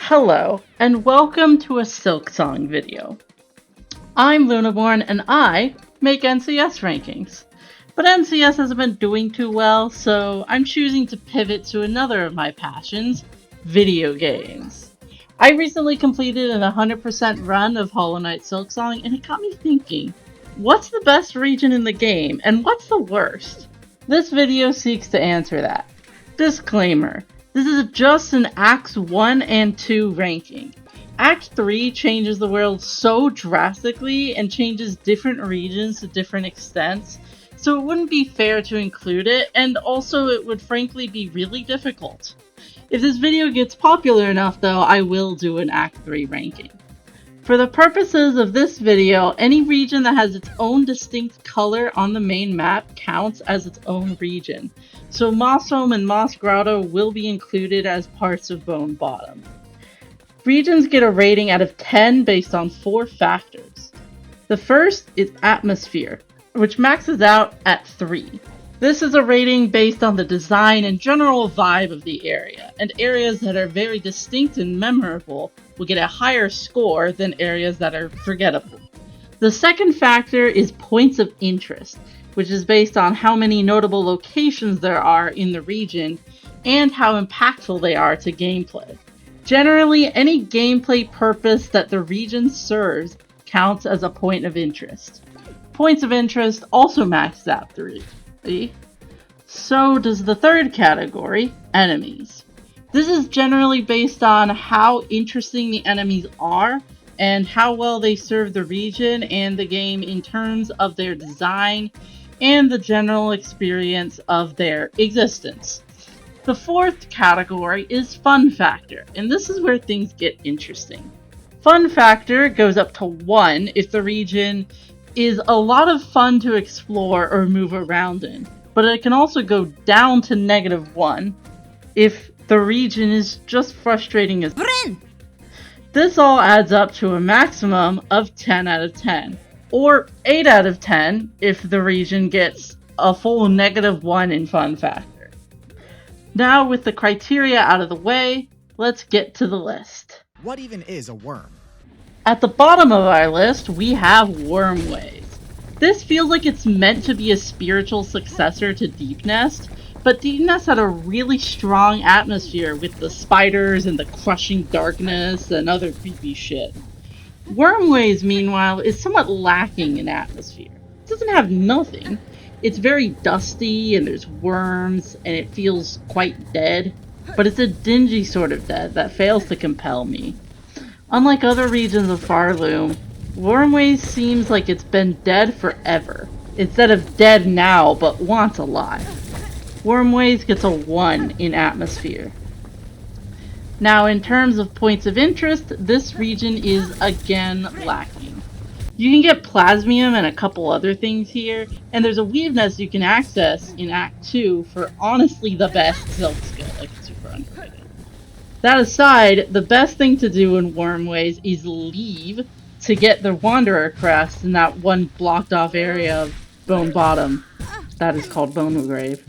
Hello, and welcome to a Silksong video. I'm Lunaborne, and I make NCS rankings. But NCS hasn't been doing too well, so I'm choosing to pivot to another of my passions, video games. I recently completed an 100% run of Hollow Knight Silksong, and it got me thinking, what's the best region in the game, and what's the worst? This video seeks to answer that. Disclaimer. This is just an Acts 1 and 2 ranking. Act 3 changes the world so drastically and changes different regions to different extents, so it wouldn't be fair to include it, and also it would frankly be really difficult. If this video gets popular enough though, I will do an Act 3 ranking. For the purposes of this video, any region that has its own distinct color on the main map counts as its own region, so Moss Home and Moss Grotto will be included as parts of Bone Bottom. Regions get a rating out of 10 based on 4 factors. The first is atmosphere, which maxes out at 3. This is a rating based on the design and general vibe of the area, and areas that are very distinct and memorable will get a higher score than areas that are forgettable. The second factor is points of interest, which is based on how many notable locations there are in the region and how impactful they are to gameplay. Generally, any gameplay purpose that the region serves counts as a point of interest. Points of interest also max out 3. So does the third category, enemies. This is generally based on how interesting the enemies are and how well they serve the region and the game in terms of their design and the general experience of their existence. The fourth category is fun factor, and this is where things get interesting. Fun factor goes up to 1 if the region is a lot of fun to explore or move around in, but it can also go down to -1 if the region is just frustrating as This all adds up to a maximum of 10 out of 10, or 8 out of 10 if the region gets a full -1 in fun factor. Now with the criteria out of the way, let's get to the list. What even is a worm? At the bottom of our list, we have Wormways. This feels like it's meant to be a spiritual successor to Deep Nest, but Deep Nest had a really strong atmosphere with the spiders and the crushing darkness and other creepy shit. Wormways, meanwhile, is somewhat lacking in atmosphere. It doesn't have nothing. It's very dusty and there's worms and it feels quite dead, but it's a dingy sort of dead that fails to compel me. Unlike other regions of Farloom, Wormways seems like it's been dead forever, instead of dead now but once alive. Wormways gets a 1 in atmosphere. Now in terms of points of interest, this region is again lacking. You can get Plasmium and a couple other things here, and there's a weave nest you can access in Act 2 for honestly the best silk skill, like it's super underrated. That aside, the best thing to do in Wormways is leave to get the Wanderer crest in that one blocked off area of Bone Bottom. That is called Bone Grave.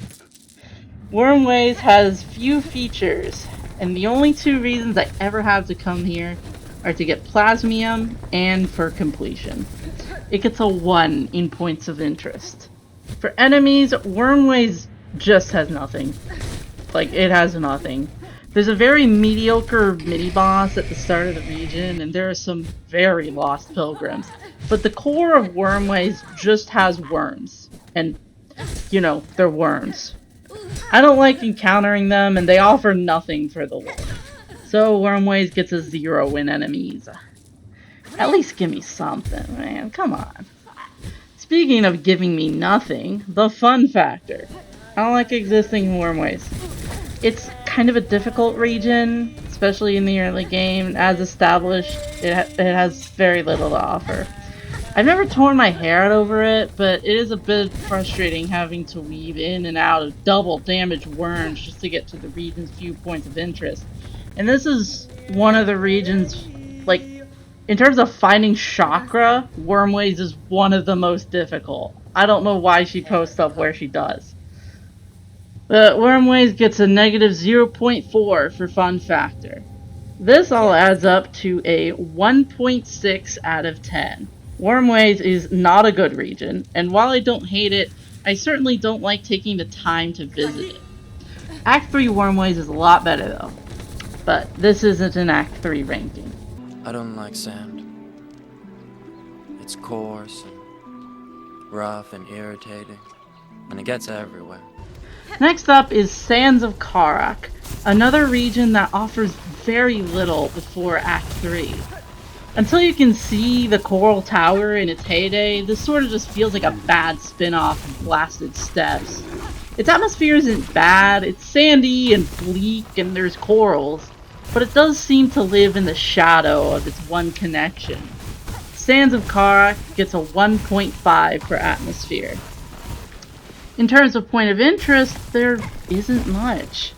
Wormways has few features, and the only 2 reasons I ever have to come here are to get Plasmium and for completion. It gets a 1 in points of interest. For enemies, Wormways just has nothing. Like, it has nothing. There's a very mediocre mini-boss at the start of the region, and there are some very lost pilgrims. But the core of Wormways just has worms. And, you know, they're worms. I don't like encountering them, and they offer nothing for the lore. So Wormways gets a 0 in enemies. At least give me something, man. Come on. Speaking of giving me nothing, the fun factor. I don't like existing in Wormways. It's kind of a difficult region, especially in the early game. As established, it has very little to offer. I've never torn my hair out over it, but it is a bit frustrating having to weave in and out of double damage worms just to get to the region's few points of interest. And this is one of the regions, like, in terms of finding chakra, Wormways is one of the most difficult. I don't know why she posts up where she does. But Wormways gets a -0.4 for fun factor. This all adds up to a 1.6 out of 10. Wormways is not a good region, and while I don't hate it, I certainly don't like taking the time to visit it. Act 3 Wormways is a lot better though, but this isn't an Act 3 ranking. I don't like sand. It's coarse and rough and irritating, and it gets everywhere. Next up is Sands of Karak, another region that offers very little before Act 3. Until you can see the Coral Tower in its heyday, this sort of just feels like a bad spin-off of Blasted Steppes. Its atmosphere isn't bad, it's sandy and bleak and there's corals, but it does seem to live in the shadow of its one connection. Sands of Karak gets a 1.5 for atmosphere. In terms of point of interest, there isn't much.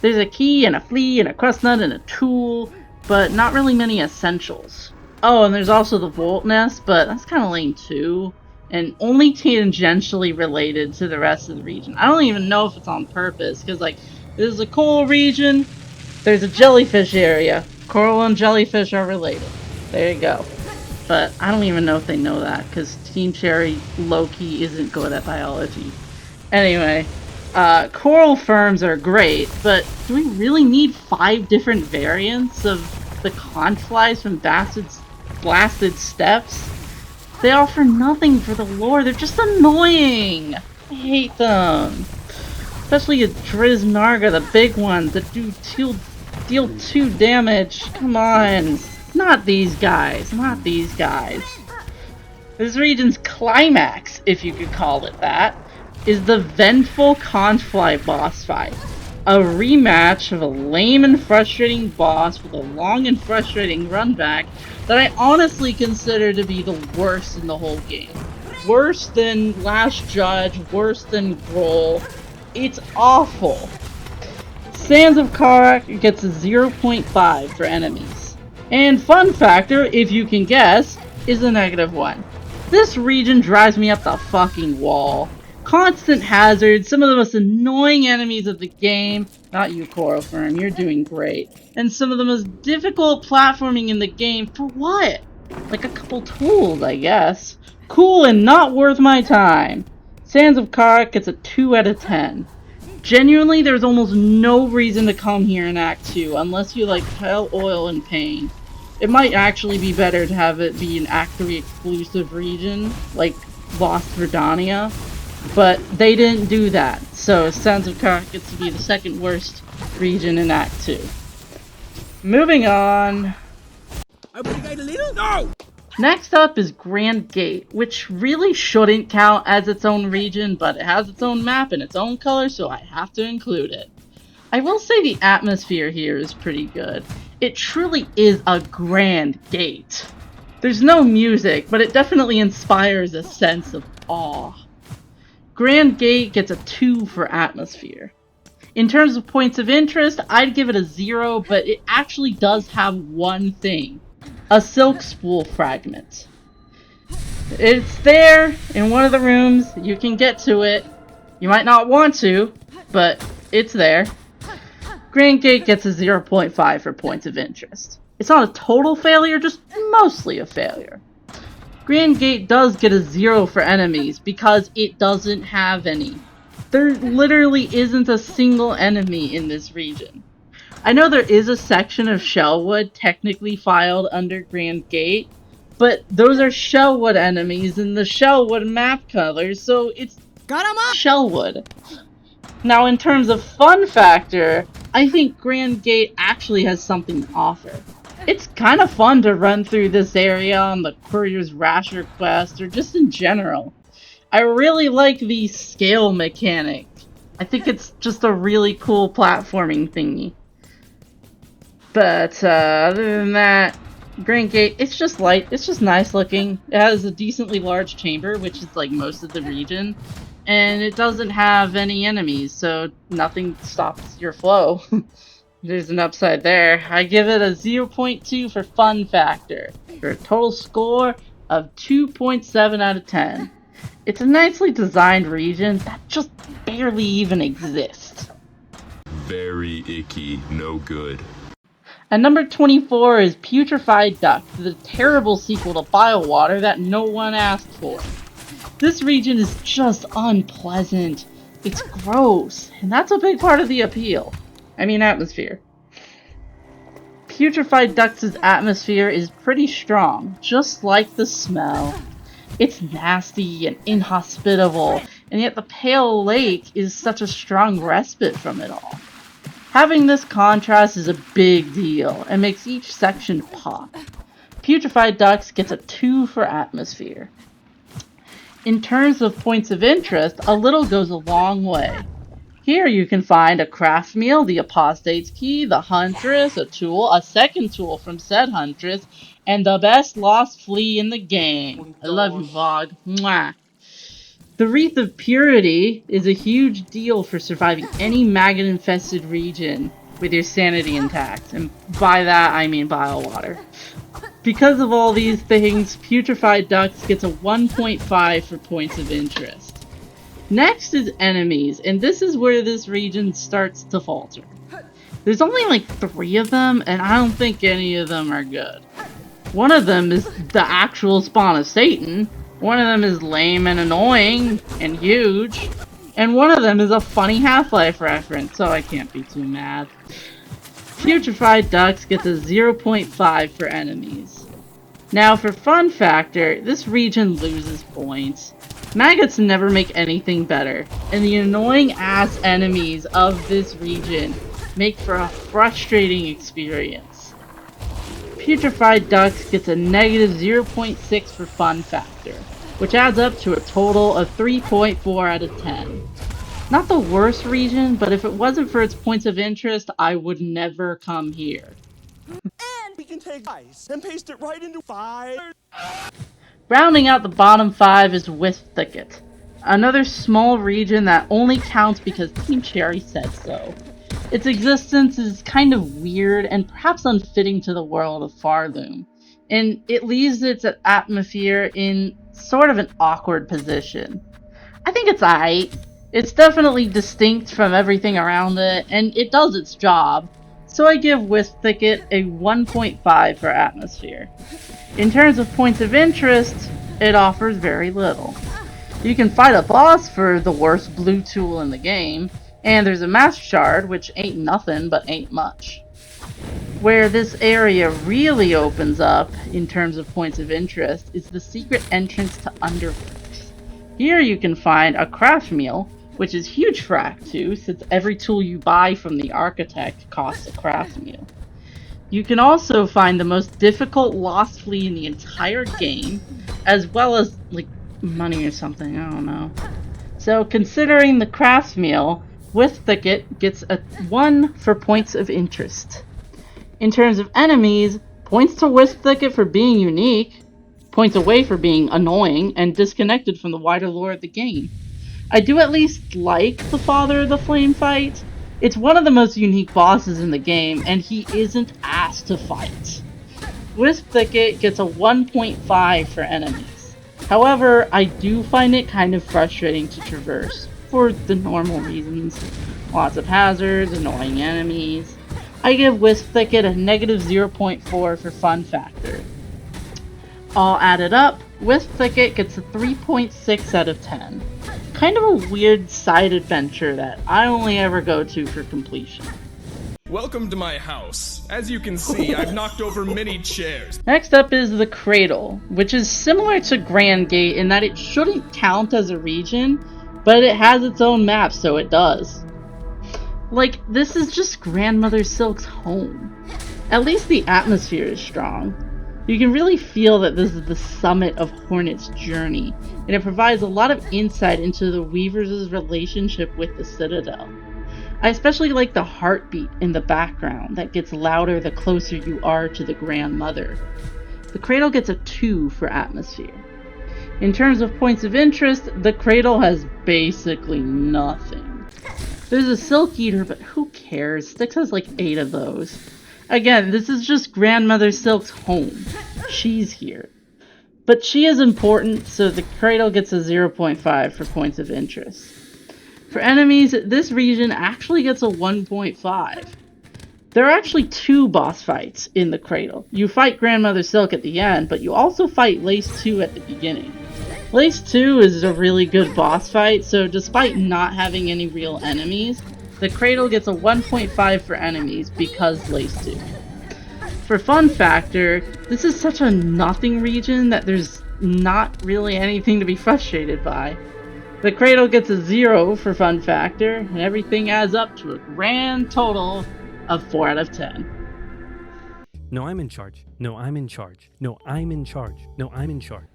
There's a key and a flea and a crust nut and a tool, but not really many essentials. Oh, and there's also the Volt Nest, but that's kind of lame too, and only tangentially related to the rest of the region. I don't even know if it's on purpose, because like, there's a coral region, there's a jellyfish area. Coral and jellyfish are related. There you go. But I don't even know if they know that, because Team Cherry low-key isn't good at biology. Anyway, coral firms are great, but do we really need 5 different variants of the conchflies from Blasted Steppes? They offer nothing for the lore, they're just annoying! I hate them. Especially a Driz Narga, the big ones that deal 2 damage. Come on. Not these guys, not these guys. This region's climax, if you could call it that, is the Vengeful Conchfly boss fight. A rematch of a lame and frustrating boss with a long and frustrating run back that I honestly consider to be the worst in the whole game. Worse than Last Judge, worse than Groll. It's awful. Sands of Karak gets a 0.5 for enemies. And fun factor, if you can guess, is a -1. This region drives me up the fucking wall. Constant hazards, some of the most annoying enemies of the game. Not you, Coral Firm, you're doing great. And some of the most difficult platforming in the game, for what? Like a couple tools, I guess. Cool and not worth my time. Sands of Karak gets a 2 out of 10. Genuinely, there's almost no reason to come here in Act 2, unless you like Pale Oil and Pain. It might actually be better to have it be an Act 3 exclusive region, like Lost Verdania. But they didn't do that, so Sands of Karak gets to be the second worst region in Act 2. Moving on. No! Next up is Grand Gate, which really shouldn't count as its own region, but it has its own map and its own color, so I have to include it. I will say the atmosphere here is pretty good. It truly is a grand gate. There's no music, but it definitely inspires a sense of awe. Grand Gate gets a 2 for atmosphere. In terms of points of interest, I'd give it a 0, but it actually does have one thing. A silk spool fragment. It's there in one of the rooms, you can get to it. You might not want to, but it's there. Grand Gate gets a 0.5 for points of interest. It's not a total failure, just mostly a failure. Grand Gate does get a 0 for enemies because it doesn't have any. There literally isn't a single enemy in this region. I know there is a section of Shellwood technically filed under Grand Gate, but those are Shellwood enemies in the Shellwood map colors, so it's Shellwood. Now in terms of fun factor, I think Grand Gate actually has something to offer. It's kind of fun to run through this area on the Courier's Rasher quest, or just in general. I really like the scale mechanic. I think it's just a really cool platforming thingy. But other than that, Grand Gate, it's just light, it's just nice looking. It has a decently large chamber, which is like most of the region. And it doesn't have any enemies, so nothing stops your flow. There's an upside there. I give it a 0.2 for fun factor, for a total score of 2.7 out of 10. It's a nicely designed region that just barely even exists. Very icky, no good. And number 24 is Putrefied Duck, the terrible sequel to Biowater that no one asked for. This region is just unpleasant. It's gross, and that's a big part of the appeal. I mean, atmosphere. Putrefied Duck's atmosphere is pretty strong, just like the smell. It's nasty and inhospitable, and yet the pale lake is such a strong respite from it all. Having this contrast is a big deal, and makes each section pop. Putrefied Ducks gets a 2 for atmosphere. In terms of points of interest, a little goes a long way. Here you can find a craft meal, the apostate's key, the huntress, a tool, a second tool from said huntress, and the best lost flea in the game. I love you, Vogue. Mwah. The Wreath of Purity is a huge deal for surviving any maggot-infested region with your sanity intact, and by that I mean Biowater. Because of all these things, Putrefied Ducks gets a 1.5 for points of interest. Next is enemies, and this is where this region starts to falter. There's only like 3 of them, and I don't think any of them are good. One of them is the actual spawn of Satan, one of them is lame and annoying and huge, and one of them is a funny Half-Life reference, so I can't be too mad. Putrefied Ducks gets a 0.5 for enemies. Now for fun factor, this region loses points. Maggots never make anything better, and the annoying ass enemies of this region make for a frustrating experience. Putrefied Ducks gets a negative 0.6 for fun factor, which adds up to a total of 3.4 out of 10. Not the worst region, but if it wasn't for its points of interest, I would never come here. And we can take ice and paste it right into 5. Rounding out the bottom 5 is Wisp Thicket, another small region that only counts because Team Cherry said so. Its existence is kind of weird and perhaps unfitting to the world of Farloom, and it leaves its atmosphere in sort of an awkward position. I think it's aight. It's definitely distinct from everything around it, and it does its job, so I give Wisp Thicket a 1.5 for atmosphere. In terms of points of interest, it offers very little. You can fight a boss for the worst blue tool in the game, and there's a master shard, which ain't nothing but ain't much. Where this area really opens up, in terms of points of interest, is the secret entrance to Underworks. Here you can find a craft meal, which is huge for Act 2, since every tool you buy from the architect costs a craft meal. You can also find the most difficult lost flea in the entire game, as well as, like, money or something, I don't know. So, considering the craft meal, Wisp Thicket gets a 1 for points of interest. In terms of enemies, points to Wisp Thicket for being unique, points away for being annoying, and disconnected from the wider lore of the game. I do at least like the Father of the Flame fight. It's one of the most unique bosses in the game, and he isn't asked to fight. Wisp Thicket gets a 1.5 for enemies. However, I do find it kind of frustrating to traverse, for the normal reasons. Lots of hazards, annoying enemies. I give Wisp Thicket a negative 0.4 for fun factor. All added up, Wisp Thicket gets a 3.6 out of 10. Kind of a weird side adventure that I only ever go to for completion. Welcome to my house. As you can see, I've knocked over many chairs. Next up is the Cradle, which is similar to Grand Gate in that it shouldn't count as a region, but it has its own map, so it does. Like, this is just Grandmother Silk's home. At least the atmosphere is strong. You can really feel that this is the summit of Hornet's journey, and it provides a lot of insight into the Weavers' relationship with the Citadel. I especially like the heartbeat in the background that gets louder the closer you are to the Grandmother. The Cradle gets a 2 for atmosphere. In terms of points of interest, the Cradle has basically nothing. There's a Silk Eater, but who cares? Styx has like 8 of those. Again, this is just Grandmother Silk's home. She's here. But she is important, so the Cradle gets a 0.5 for points of interest. For enemies, this region actually gets a 1.5. There are actually 2 boss fights in the cradle. You fight Grandmother Silk at the end, but you also fight Lace 2 at the beginning. Lace 2 is a really good boss fight, so despite not having any real enemies, the cradle gets a 1.5 for enemies because Lace 2. For fun factor, this is such a nothing region that there's not really anything to be frustrated by. The cradle gets a 0 for fun factor, and everything adds up to a grand total of 4 out of 10. No, I'm in charge. No, I'm in charge. No, I'm in charge. No, I'm in charge.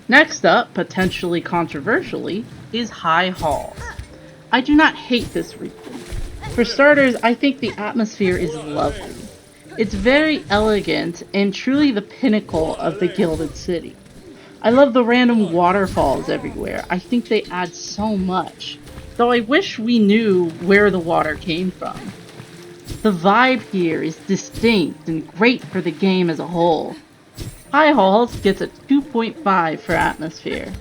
Next up, potentially controversially, is High Halls. I do not hate this region. For starters, I think the atmosphere is lovely. It's very elegant and truly the pinnacle of the Gilded City. I love the random waterfalls everywhere. I think they add so much, though I wish we knew where the water came from. The vibe here is distinct and great for the game as a whole. High Halls gets a 2.5 for atmosphere.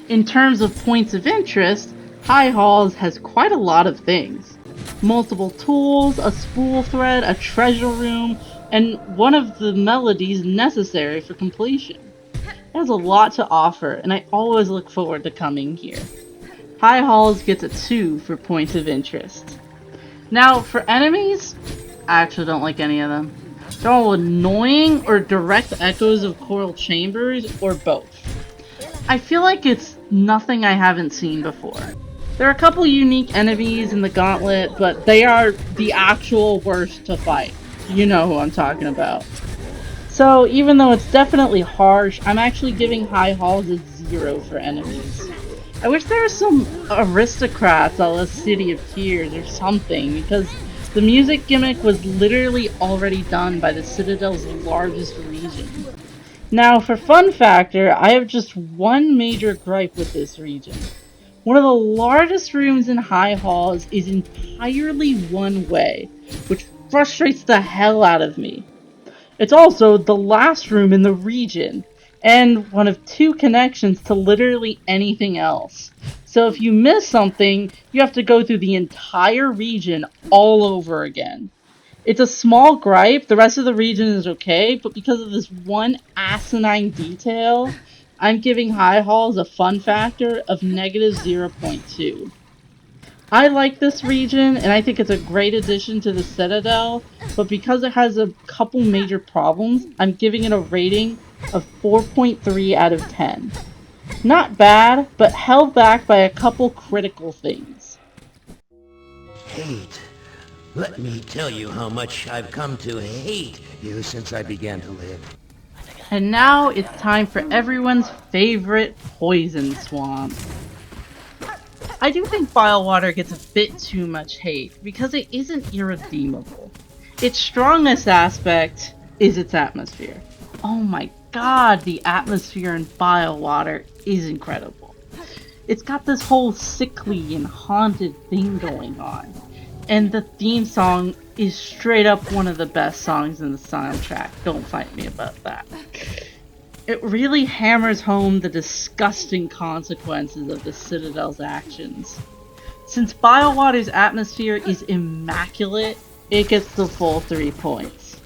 In terms of points of interest, High Halls has quite a lot of things. Multiple tools, a spool thread, a treasure room, and one of the melodies necessary for completion. It has a lot to offer, and I always look forward to coming here. High Halls gets a 2 for points of interest. Now, for enemies, I actually don't like any of them. They're all annoying or direct echoes of Coral Chambers, or both. I feel like it's nothing I haven't seen before. There are a couple unique enemies in the gauntlet, but they are the actual worst to fight. You know who I'm talking about. So even though it's definitely harsh, I'm actually giving High Halls a 0 for enemies. I wish there were some aristocrats a la City of Tears or something, because the music gimmick was literally already done by the Citadel's largest region. Now, for fun factor, I have just one major gripe with this region. One of the largest rooms in High Halls is entirely one way, which frustrates the hell out of me. It's also the last room in the region, and one of 2 connections to literally anything else. So if you miss something, you have to go through the entire region all over again. It's a small gripe, the rest of the region is okay, but because of this one asinine detail, I'm giving High Halls a fun factor of negative 0.2. I like this region, and I think it's a great addition to the Citadel, but because it has a couple major problems, I'm giving it a rating of 4.3 out of 10. Not bad, but held back by a couple critical things. Hate. Let me tell you how much I've come to hate you since I began to live. And now it's time for everyone's favorite poison swamp. I do think Bilewater gets a bit too much hate, because it isn't irredeemable. Its strongest aspect is its atmosphere. Oh my god, the atmosphere in Bilewater is incredible. It's got this whole sickly and haunted thing going on. And the theme song is straight up one of the best songs in the soundtrack. Don't fight me about that. It really hammers home the disgusting consequences of the Citadel's actions. Since Bilewater's atmosphere is immaculate, it gets the full 3 points.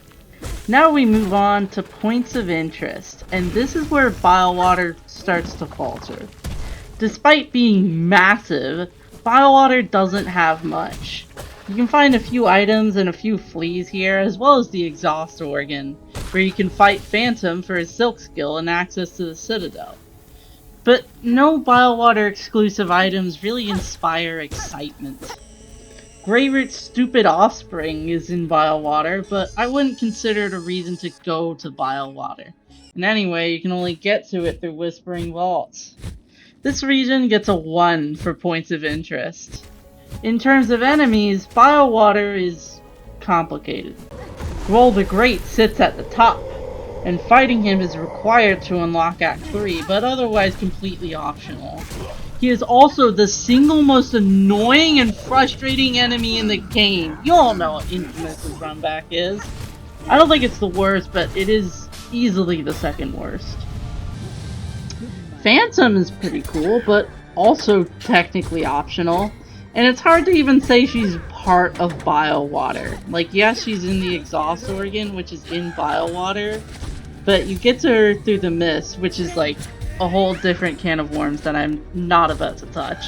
Now we move on to points of interest, and this is where Bilewater starts to falter. Despite being massive, Bilewater doesn't have much. You can find a few items and a few fleas here, as well as the exhaust organ, where you can fight Phantom for his silk skill and access to the Citadel. But no Bilewater exclusive items really inspire excitement. Greyroot's stupid offspring is in Bilewater, but I wouldn't consider it a reason to go to Bilewater. And anyway, you can only get to it through Whispering Vaults. This region gets a 1 for points of interest. In terms of enemies, Bilewater is complicated. Groll the Great sits at the top, and fighting him is required to unlock Act 3, but otherwise completely optional. He is also the single most annoying and frustrating enemy in the game. You all know what Infamous's runback is. I don't think it's the worst, but it is easily the second worst. Phantom is pretty cool, but also technically optional. And it's hard to even say she's part of biowater. Like, yes, she's in the exhaust organ, which is in biowater, but you get to her through the mist, which is like a whole different can of worms that I'm not about to touch.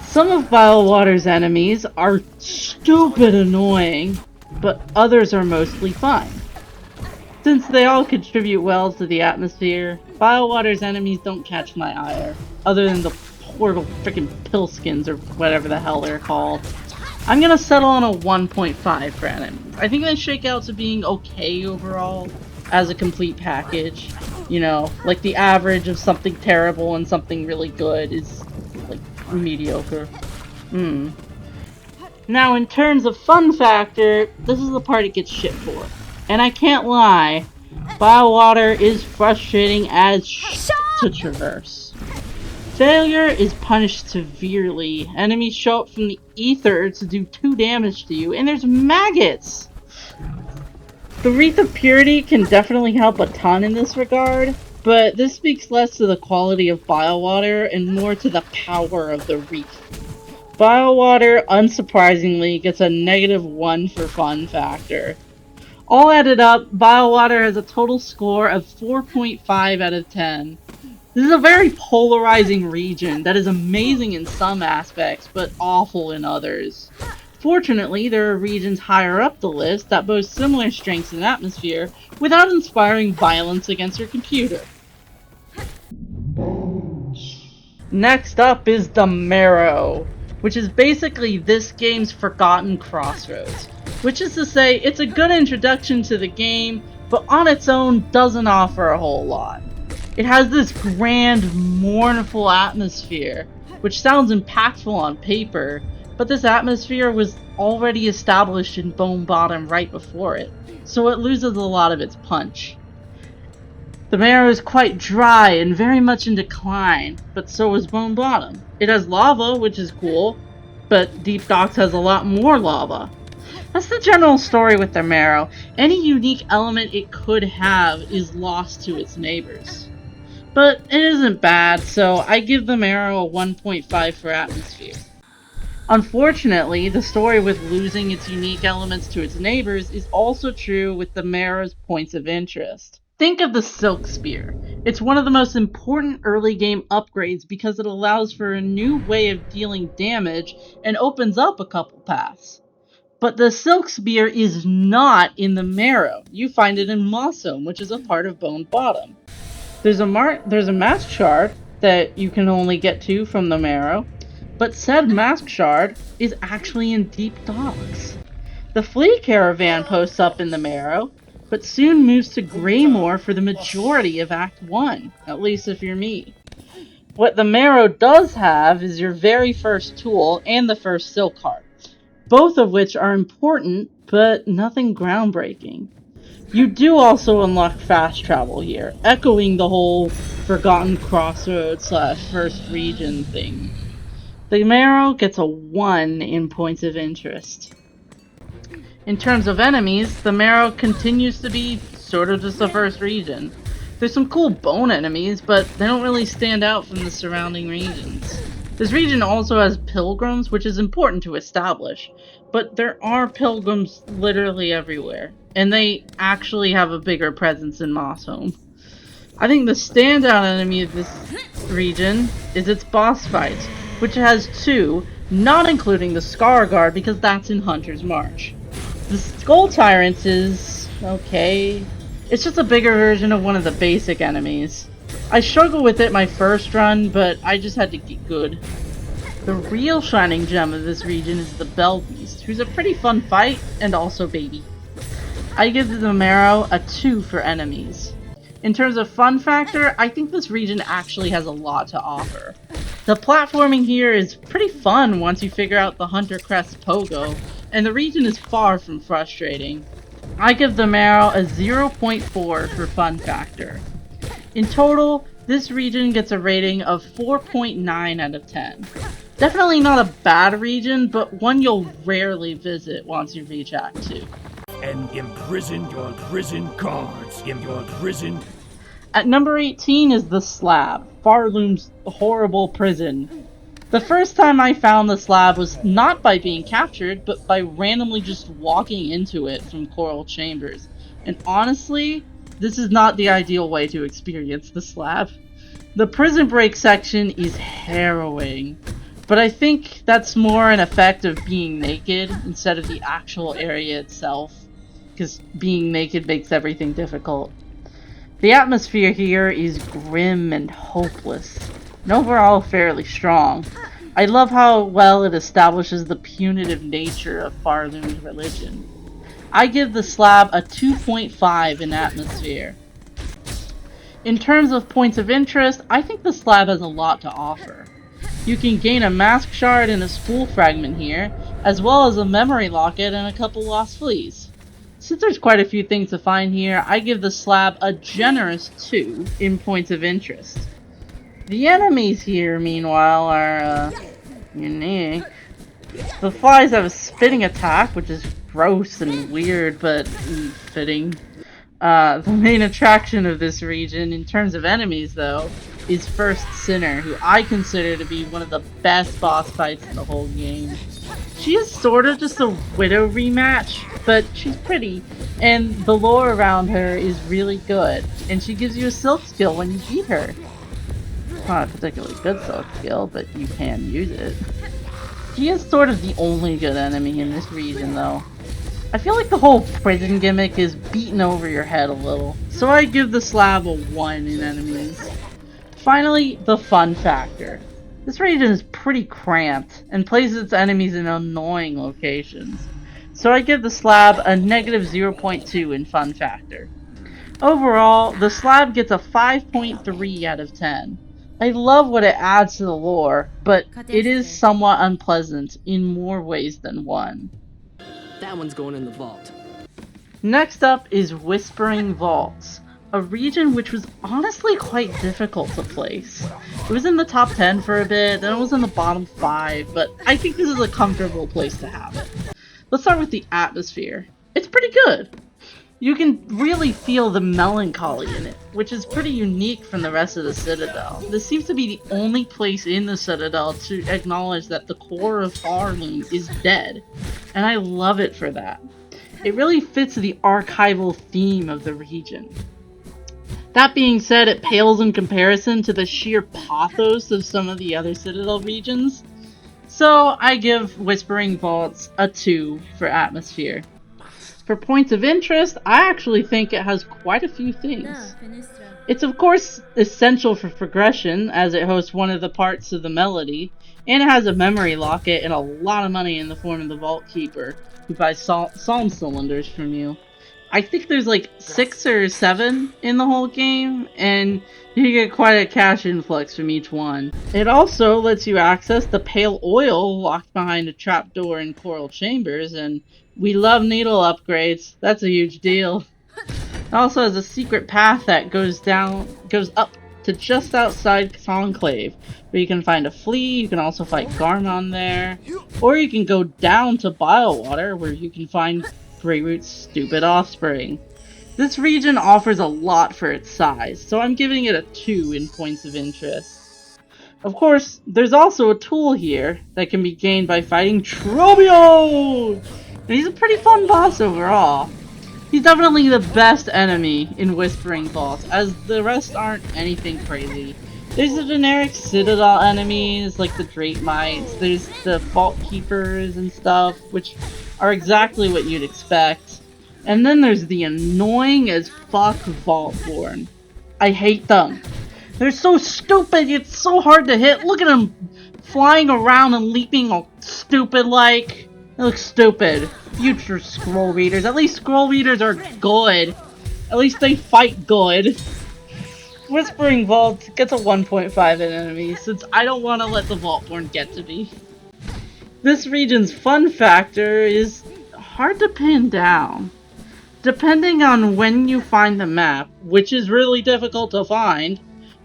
Some of biowater's enemies are stupid annoying, but others are mostly fine. Since they all contribute well to the atmosphere, biowater's enemies don't catch my ire, other than the horrible freaking pillskins or whatever the hell they're called. I'm gonna settle on a 1.5 for enemies. I think they shake out to being okay overall as a complete package. You know, like the average of something terrible and something really good is like mediocre. Now in terms of fun factor, this is the part it gets shit for. And I can't lie, biowater is frustrating as shit to traverse. Failure is punished severely. Enemies show up from the ether to do 2 damage to you, and there's maggots! The Wreath of Purity can definitely help a ton in this regard, but this speaks less to the quality of biowater and more to the power of the Wreath. Biowater, unsurprisingly, gets a -1 for fun factor. All added up, biowater has a total score of 4.5 out of 10. This is a very polarizing region that is amazing in some aspects, but awful in others. Fortunately, there are regions higher up the list that boast similar strengths in atmosphere without inspiring violence against your computer. Next up is the Marrow, which is basically this game's forgotten crossroads. Which is to say, it's a good introduction to the game, but on its own doesn't offer a whole lot. It has this grand, mournful atmosphere, which sounds impactful on paper, but this atmosphere was already established in Bone Bottom right before it, so it loses a lot of its punch. The Marrow is quite dry and very much in decline, but so is Bone Bottom. It has lava, which is cool, but Deep Docks has a lot more lava. That's the general story with the Marrow. Any unique element it could have is lost to its neighbors. But it isn't bad, so I give the Marrow a 1.5 for atmosphere. Unfortunately, the story with losing its unique elements to its neighbors is also true with the Marrow's points of interest. Think of the Silk Spear. It's one of the most important early game upgrades because it allows for a new way of dealing damage and opens up a couple paths. But the Silk Spear is not in the Marrow. You find it in Mossome, which is a part of Bone Bottom. There's a mask shard that you can only get to from the Marrow, but said mask shard is actually in Deep Docks. The Flea Caravan posts up in the Marrow, but soon moves to Greymoor for the majority of Act 1, at least if you're me. What the Marrow does have is your very first tool and the first Silk Heart, both of which are important, but nothing groundbreaking. You do also unlock fast travel here, echoing the whole Forgotten Crossroads / First Region thing. The Marrow gets a 1 in points of interest. In terms of enemies, the Marrow continues to be sort of just the first region. There's some cool bone enemies, but they don't really stand out from the surrounding regions. This region also has pilgrims, which is important to establish, but there are pilgrims literally everywhere, and they actually have a bigger presence in Mossome. I think the standout enemy of this region is its boss fights, which has 2, not including the Scar Guard because that's in Hunter's March. The Skull Tyrant is okay. It's just a bigger version of one of the basic enemies. I struggled with it my first run, but I just had to get good. The real shining gem of this region is the Bell Beast, who's a pretty fun fight and also baby. I give the Marrow a 2 for enemies. In terms of fun factor, I think this region actually has a lot to offer. The platforming here is pretty fun once you figure out the Hunter Crest Pogo, and the region is far from frustrating. I give the Marrow a 0.4 for fun factor. In total, this region gets a rating of 4.9 out of 10. Definitely not a bad region, but one you'll rarely visit once you reach Act 2. And imprison your prison guards. In your prison. At number 18 is the Slab, Farloom's horrible prison. The first time I found the slab was not by being captured, but by randomly just walking into it from coral chambers. And honestly, this is not the ideal way to experience the slab. The prison break section is harrowing, but I think that's more an effect of being naked instead of the actual area itself, because being naked makes everything difficult. The atmosphere here is grim and hopeless, and overall fairly strong. I love how well it establishes the punitive nature of Farloon's religion. I give the slab a 2.5 in atmosphere. In terms of points of interest, I think the slab has a lot to offer. You can gain a mask shard and a spool fragment here, as well as a memory locket and a couple lost fleas. Since there's quite a few things to find here, I give the slab a generous 2 in points of interest. The enemies here, meanwhile, are unique. The flies have a spitting attack, which is gross and weird, but fitting. The main attraction of this region, in terms of enemies though, is First Sinner, who I consider to be one of the best boss fights in the whole game. She is sort of just a Widow rematch, but she's pretty, and the lore around her is really good, and she gives you a silk skill when you beat her. Not a particularly good silk skill, but you can use it. She is sort of the only good enemy in this region though. I feel like the whole prison gimmick is beaten over your head a little, so I give the slab a 1 in enemies. Finally, the fun factor. This region is pretty cramped, and places its enemies in annoying locations, so I give the slab a negative 0.2 in fun factor. Overall, the slab gets a 5.3 out of 10. I love what it adds to the lore, but it is somewhat unpleasant in more ways than one. That one's going in the vault. Next up is Whispering Vaults, a region which was honestly quite difficult to place. It was in the top 10 for a bit, then it was in the bottom 5, but I think this is a comfortable place to have it. Let's start with the atmosphere. It's pretty good. You can really feel the melancholy in it, which is pretty unique from the rest of the Citadel. This seems to be the only place in the Citadel to acknowledge that the core of Farloon is dead, and I love it for that. It really fits the archival theme of the region. That being said, it pales in comparison to the sheer pathos of some of the other Citadel regions, so I give Whispering Vaults a 2 for atmosphere. For points of interest, I actually think it has quite a few things. It's of course essential for progression, as it hosts one of the parts of the melody, and it has a memory locket and a lot of money in the form of the Vault Keeper, who buys psalm cylinders from you. I think there's like 6 or 7 in the whole game, and you get quite a cash influx from each one. It also lets you access the pale oil locked behind a trapdoor in coral chambers, and we love needle upgrades. That's a huge deal. It also has a secret path that goes up to just outside Conclave, where you can find a flea. You can also fight Garmon there, or you can go down to Biowater, where you can find Greyroot's stupid offspring. This region offers a lot for its size, so I'm giving it a 2 in points of interest. Of course, there's also a tool here that can be gained by fighting Trobio! And he's a pretty fun boss overall. He's definitely the best enemy in Whispering Vaults, as the rest aren't anything crazy. There's the generic Citadel enemies, like the Drake Mites, there's the Vault Keepers and stuff, which are exactly what you'd expect. And then there's the annoying as fuck Vaultborn. I hate them. They're so stupid, it's so hard to hit. Look at them flying around and leaping all stupid like. They look stupid. Future scroll readers. At least scroll readers are good. At least they fight good. Whispering Vault gets a 1.5 in enemies, since I don't want to let the Vaultborn get to me. This region's fun factor is hard to pin down. Depending on when you find the map, which is really difficult to find,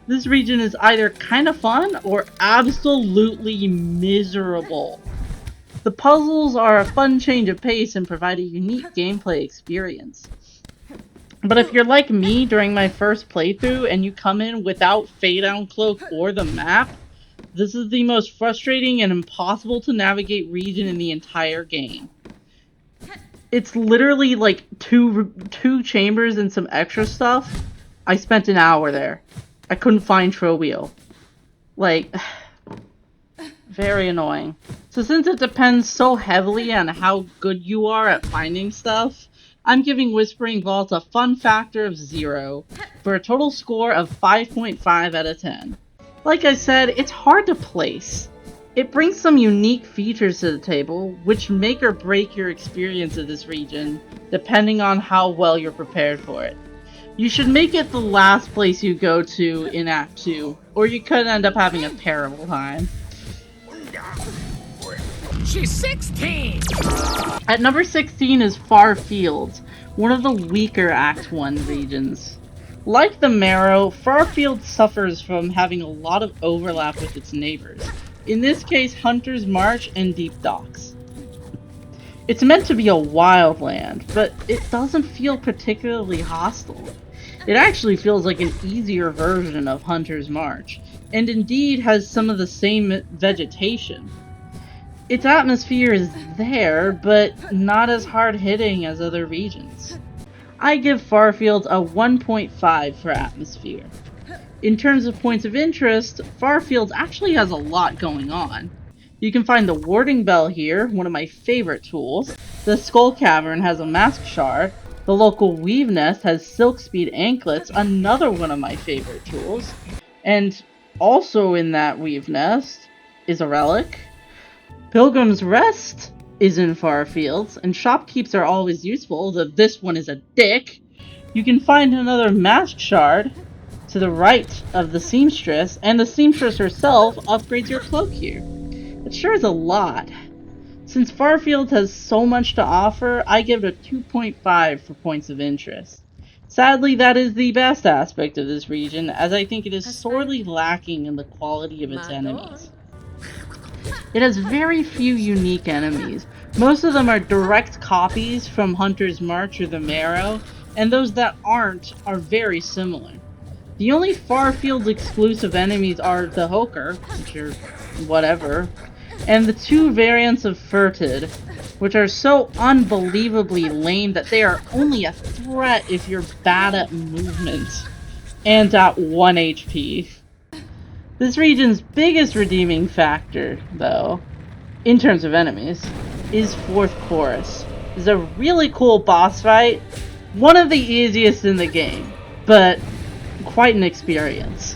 this region is either kinda fun or absolutely miserable. The puzzles are a fun change of pace and provide a unique gameplay experience. But if you're like me during my first playthrough and you come in without Fade Down Cloak or the map, this is the most frustrating and impossible to navigate region in the entire game. It's literally like two chambers and some extra stuff. I spent an hour there. I couldn't find Trowheel. Like, very annoying. So since it depends so heavily on how good you are at finding stuff, I'm giving Whispering Vault a fun factor of 0, for a total score of 5.5 out of 10. Like I said, it's hard to place. It brings some unique features to the table, which make or break your experience of this region, depending on how well you're prepared for it. You should make it the last place you go to in Act 2, or you could end up having a terrible time. She's 16! At number 16 is Far Fields, one of the weaker Act 1 regions. Like the Marrow, Far Fields suffers from having a lot of overlap with its neighbors. In this case, Hunter's March and Deep Docks. It's meant to be a wild land, but it doesn't feel particularly hostile. It actually feels like an easier version of Hunter's March, and indeed has some of the same vegetation. Its atmosphere is there, but not as hard-hitting as other regions. I give Farfields a 1.5 for atmosphere. In terms of points of interest, Farfields actually has a lot going on. You can find the Warding Bell here, one of my favorite tools. The Skull Cavern has a Mask Shard. The local Weave Nest has Silk Speed Anklets, another one of my favorite tools. And also in that Weave Nest is a relic. Pilgrim's Rest is in Farfields, and shopkeeps are always useful, though this one is a dick. You can find another Mask Shard to the right of the Seamstress, and the Seamstress herself upgrades your cloak here. It sure is a lot. Since Farfields has so much to offer, I give it a 2.5 for points of interest. Sadly, that is the best aspect of this region, as I think it is sorely lacking in the quality of its enemies. It has very few unique enemies. Most of them are direct copies from Hunter's March or the Marrow, and those that aren't are very similar. The only Farfields exclusive enemies are the Hoker, which are whatever, and the two variants of Furted, which are so unbelievably lame that they are only a threat if you're bad at movement, and at 1 HP. This region's biggest redeeming factor, though, in terms of enemies, is Fourth Chorus. It's a really cool boss fight, one of the easiest in the game, but quite an experience.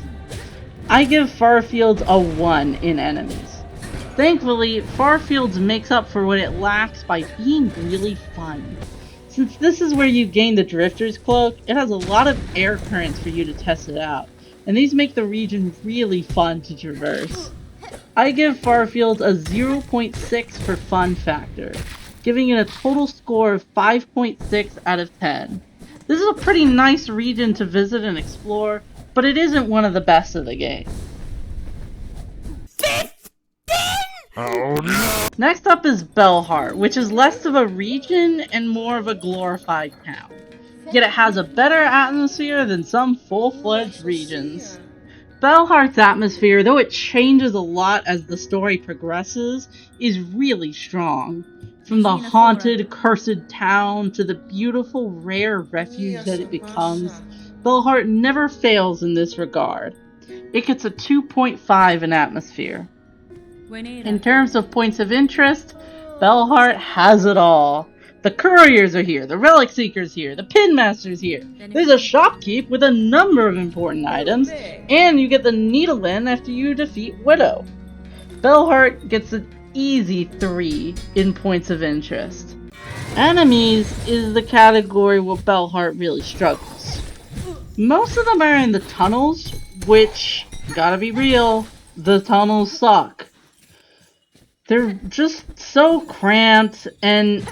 I give Farfields a 1 in enemies. Thankfully, Farfields makes up for what it lacks by being really fun. Since this is where you gain the Drifter's Cloak, it has a lot of air currents for you to test it out, and these make the region really fun to traverse. I give Farfields a 0.6 for fun factor, giving it a total score of 5.6 out of 10. This is a pretty nice region to visit and explore, but it isn't one of the best of the game. Oh no! Next up is Bellheart, which is less of a region and more of a glorified town. Yet it has a better atmosphere than some full-fledged regions. Bellheart's atmosphere, though it changes a lot as the story progresses, is really strong. From the haunted, cursed town to the beautiful, rare refuge that it becomes, Bellheart never fails in this regard. It gets a 2.5 in atmosphere. In terms of points of interest, Bellheart has it all. The couriers are here, the relic seekers here, the pin masters here. There's a shopkeep with a number of important items, and you get the needle in after you defeat Widow. Bellheart gets an easy 3 in points of interest. Enemies is the category where Bellheart really struggles. Most of them are in the tunnels, which, gotta be real, the tunnels suck. They're just so cramped, and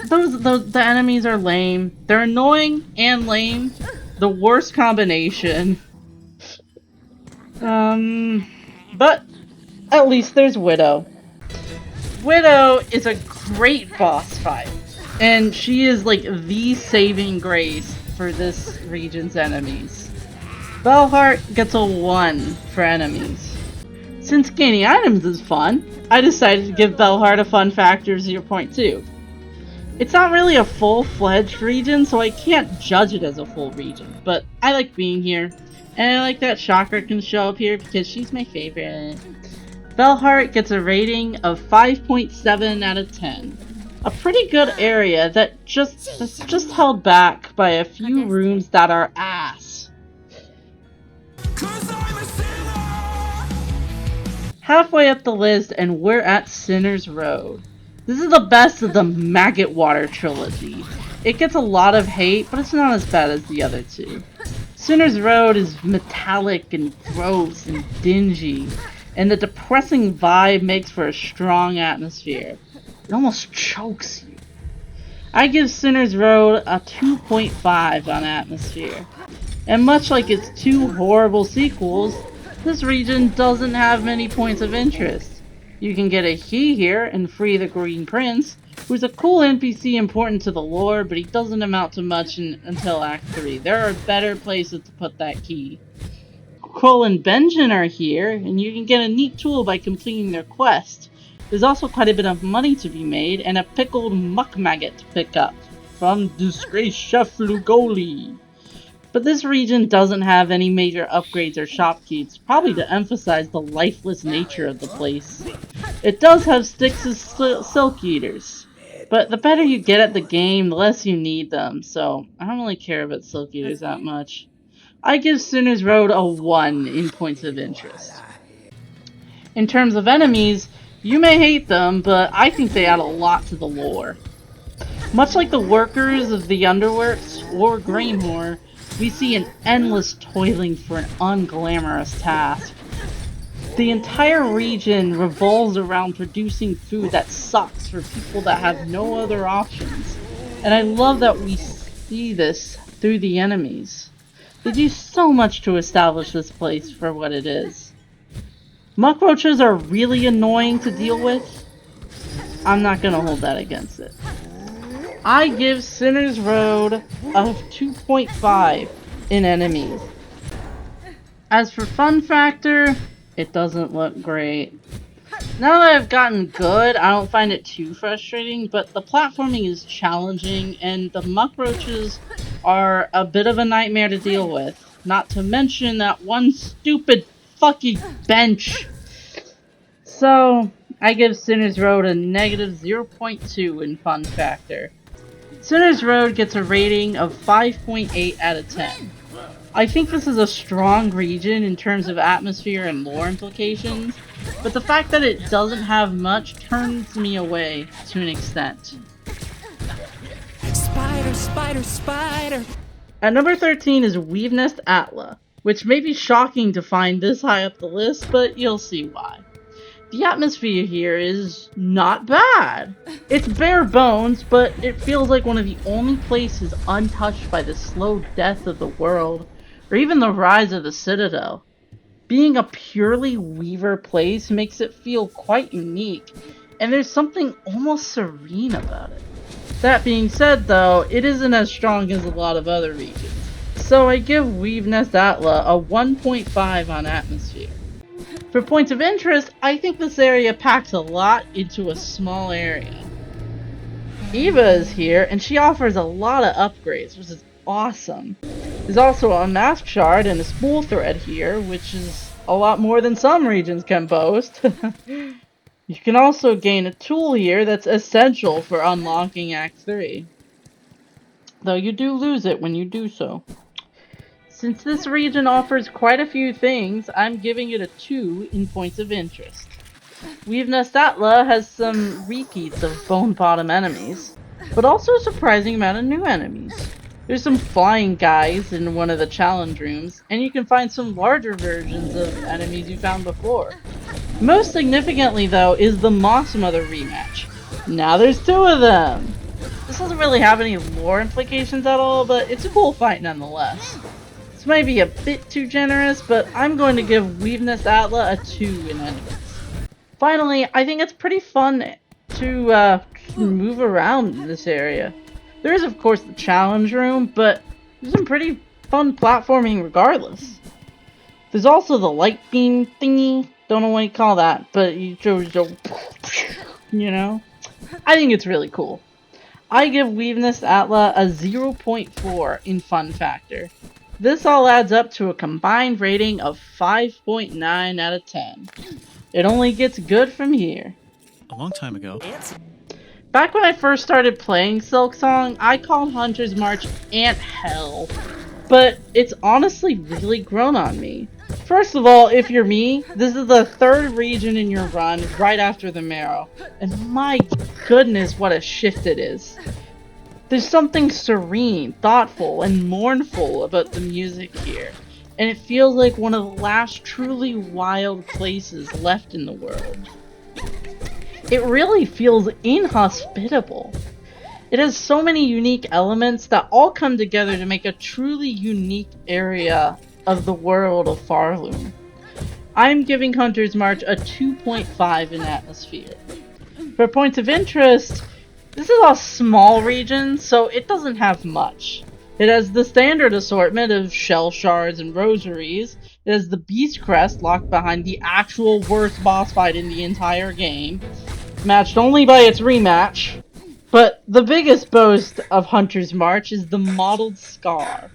the enemies are lame. They're annoying and lame. The worst combination. But at least there's Widow. Widow is a great boss fight, and she is like the saving grace for this region's enemies. Bellheart gets a 1 for enemies. Since gaining items is fun, I decided to give Belhart a fun factor of 0.2. It's not really a full-fledged region, so I can't judge it as a full region, but I like being here, and I like that Chakra can show up here because she's my favorite. Belhart gets a rating of 5.7 out of 10. A pretty good area that's just held back by a few rooms that are ass. Halfway up the list and we're at Sinner's Road. This is the best of the Maggot Water trilogy. It gets a lot of hate, but it's not as bad as the other two. Sinner's Road is metallic and gross and dingy, and the depressing vibe makes for a strong atmosphere. It almost chokes you. I give Sinner's Road a 2.5 on atmosphere. And much like its two horrible sequels, this region doesn't have many points of interest. You can get a key here and free the Green Prince, who's a cool NPC important to the lore, but he doesn't amount to much until Act 3. There are better places to put that key. Kroll and Benjen are here, and you can get a neat tool by completing their quest. There's also quite a bit of money to be made, and a pickled muck maggot to pick up from disgraced Chef Lugoli. But this region doesn't have any major upgrades or shopkeepers, probably to emphasize the lifeless nature of the place. It does have sticks as silk eaters, but the better you get at the game, the less you need them, so I don't really care about silk eaters that much. I give Sinner's Road a 1 in points of interest. In terms of enemies, you may hate them, but I think they add a lot to the lore. Much like the workers of the Underworks or Graymore, we see an endless toiling for an unglamorous task. The entire region revolves around producing food that sucks for people that have no other options. And I love that we see this through the enemies. They do so much to establish this place for what it is. Muckroaches are really annoying to deal with. I'm not gonna hold that against it. I give Sinner's Road a 2.5 in enemies. As for fun factor, it doesn't look great. Now that I've gotten good, I don't find it too frustrating, but the platforming is challenging and the muckroaches are a bit of a nightmare to deal with. Not to mention that one stupid fucking bench. So, I give Sinner's Road a negative 0.2 in fun factor. Sinner's Road gets a rating of 5.8 out of 10. I think this is a strong region in terms of atmosphere and lore implications, but the fact that it doesn't have much turns me away to an extent. Spider, spider, spider! At number 13 is Weavenest Atla, which may be shocking to find this high up the list, but you'll see why. The atmosphere here is not bad. It's bare bones, but it feels like one of the only places untouched by the slow death of the world, or even the rise of the Citadel. Being a purely Weaver place makes it feel quite unique, and there's something almost serene about it. That being said though, it isn't as strong as a lot of other regions, so I give Weavenest Atla a 1.5 on atmosphere. For points of interest, I think this area packs a lot into a small area. Eva is here, and she offers a lot of upgrades, which is awesome. There's also a mask shard and a spool thread here, which is a lot more than some regions can boast. You can also gain a tool here that's essential for unlocking Act 3. Though you do lose it when you do so. Since this region offers quite a few things, I'm giving it a 2 in points of interest. Weavenest Atla has some repeats of Bone Bottom enemies, but also a surprising amount of new enemies. There's some flying guys in one of the challenge rooms, and you can find some larger versions of enemies you found before. Most significantly though is the Moss Mother rematch. Now there's 2 of them! This doesn't really have any lore implications at all, but it's a cool fight nonetheless. This might be a bit too generous, but I'm going to give Weavenest Atla a 2 in enemies. Finally, I think it's pretty fun to move around in this area. There is of course the challenge room, but there's some pretty fun platforming regardless. There's also the light beam thingy, Don't know what you call that, but you know? I think it's really cool. I give Weaveness Atla a 0.4 in fun factor. This all adds up to a combined rating of 5.9 out of 10. It only gets good from here. A long time ago. Back when I first started playing Silksong, I called Hunter's March Ant Hell, but it's honestly really grown on me. First of all, if you're me, this is the third region in your run right after the Marrow, and my goodness what a shift it is. There's something serene, thoughtful, and mournful about the music here, and it feels like one of the last truly wild places left in the world. It really feels inhospitable. It has so many unique elements that all come together to make a truly unique area of the world of Farloom. I'm giving Hunter's March a 2.5 in atmosphere. For points of interest, this is a small region, so it doesn't have much. It has the standard assortment of shell shards and rosaries. It has the Beast Crest locked behind the actual worst boss fight in the entire game, matched only by its rematch. But the biggest boast of Hunter's March is the modeled Scar,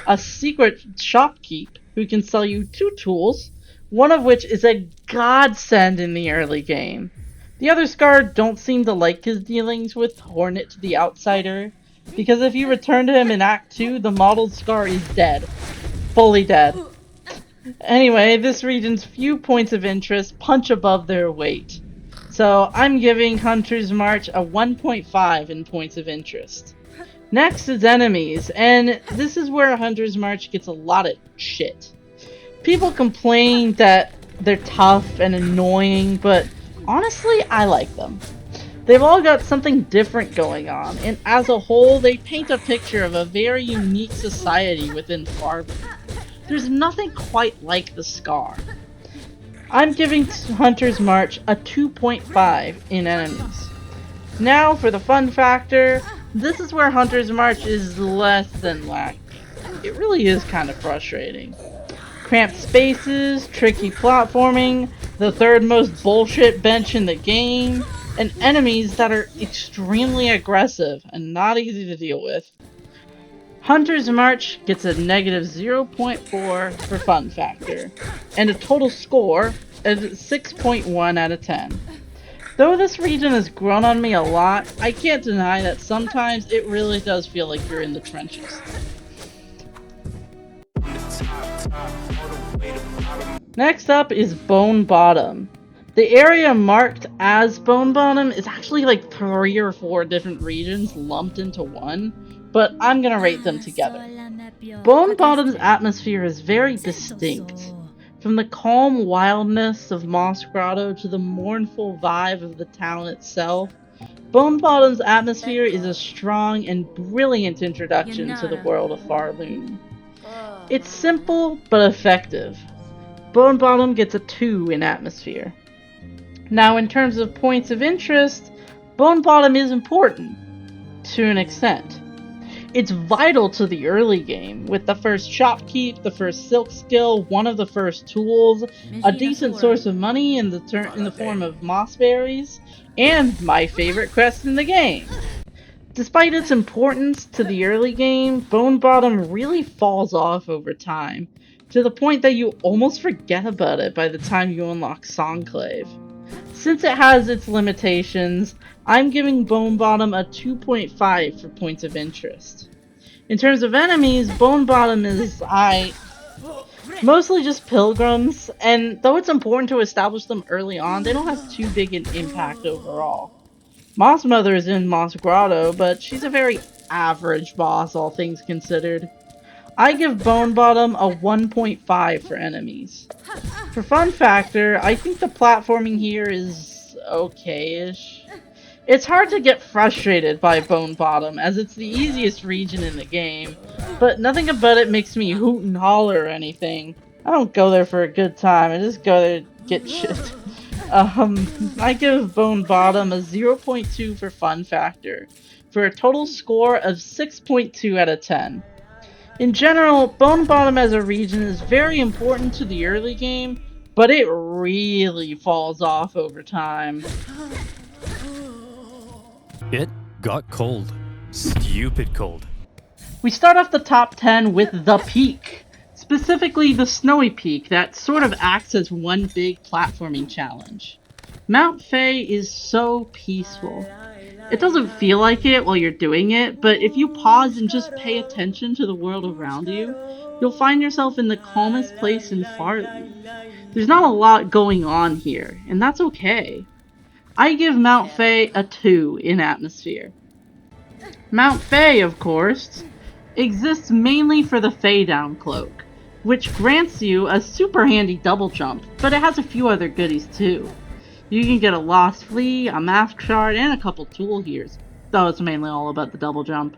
a secret shopkeep who can sell you 2 tools, one of which is a godsend in the early game. The other Scar don't seem to like his dealings with Hornet the Outsider, because if you return to him in Act 2, the modeled Scar is dead. Fully dead. Anyway, this region's few points of interest punch above their weight. So I'm giving Hunter's March a 1.5 in points of interest. Next is enemies, and this is where Hunter's March gets a lot of shit. People complain that they're tough and annoying, but honestly, I like them. They've all got something different going on, and as a whole, they paint a picture of a very unique society within Farloom. There's nothing quite like the Scar. I'm giving Hunter's March a 2.5 in enemies. Now for the fun factor, this is where Hunter's March is less than lacking. It really is kind of frustrating. Cramped spaces, tricky platforming, the third most bullshit bench in the game, and enemies that are extremely aggressive and not easy to deal with. Hunter's March gets a negative 0.4 for fun factor, and a total score of 6.1 out of 10. Though this region has grown on me a lot, I can't deny that sometimes it really does feel like you're in the trenches. Next up is Bone Bottom. The area marked as Bone Bottom is actually like 3 or 4 different regions lumped into one, but I'm gonna rate them together. Bone Bottom's atmosphere is very distinct. From the calm wildness of Moss Grotto to the mournful vibe of the town itself, Bone Bottom's atmosphere is a strong and brilliant introduction to the world of Farloom. It's simple but effective. Bone Bottom gets a 2 in atmosphere. Now in terms of points of interest, Bone Bottom is important, to an extent. It's vital to the early game, with the first shopkeep, the first silk skill, one of the first tools, a decent source of money in the form of moss berries, and my favorite quest in the game. Despite its importance to the early game, Bone Bottom really falls off over time, to the point that you almost forget about it by the time you unlock Songclave. Since it has its limitations, I'm giving Bone Bottom a 2.5 for points of interest. In terms of enemies, Bone Bottom is mostly just pilgrims, and though it's important to establish them early on, they don't have too big an impact overall. Moss Mother is in Moss Grotto, but she's a very average boss, all things considered. I give Bone Bottom a 1.5 for enemies. For fun factor, I think the platforming here is okay-ish. It's hard to get frustrated by Bone Bottom, as it's the easiest region in the game, but nothing about it makes me hoot and holler or anything. I don't go there for a good time, I just go there to get shit. I give Bone Bottom a 0.2 for fun factor, for a total score of 6.2 out of 10. In general, Bone Bottom as a region is very important to the early game, but it really falls off over time. It got cold. Stupid cold. We start off the top 10 with the peak, specifically the snowy peak that sort of acts as one big platforming challenge. Mount Fey is so peaceful. It doesn't feel like it while you're doing it, but if you pause and just pay attention to the world around you, you'll find yourself in the calmest place in Farley. There's not a lot going on here, and that's okay. I give Mount Fey a 2 in atmosphere. Mount Fey, of course, exists mainly for the Fey Down Cloak, which grants you a super handy double jump, but it has a few other goodies too. You can get a Lost Flea, a Mask Shard, and a couple Tool Hears, though it's mainly all about the double jump.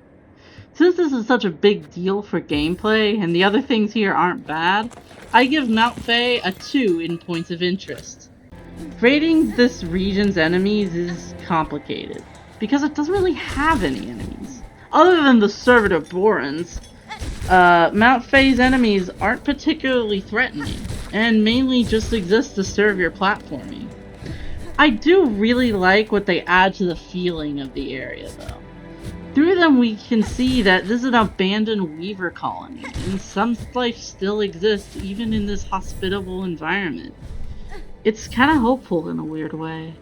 Since this is such a big deal for gameplay, and the other things here aren't bad, I give Mount Fey a 2 in points of interest. Rating this region's enemies is complicated, because it doesn't really have any enemies. Other than the Servitor Borans, Mount Fey's enemies aren't particularly threatening, and mainly just exist to serve your platforming. I do really like what they add to the feeling of the area, though. Through them we can see that this is an abandoned weaver colony, and some life still exists even in this hospitable environment. It's kinda hopeful in a weird way.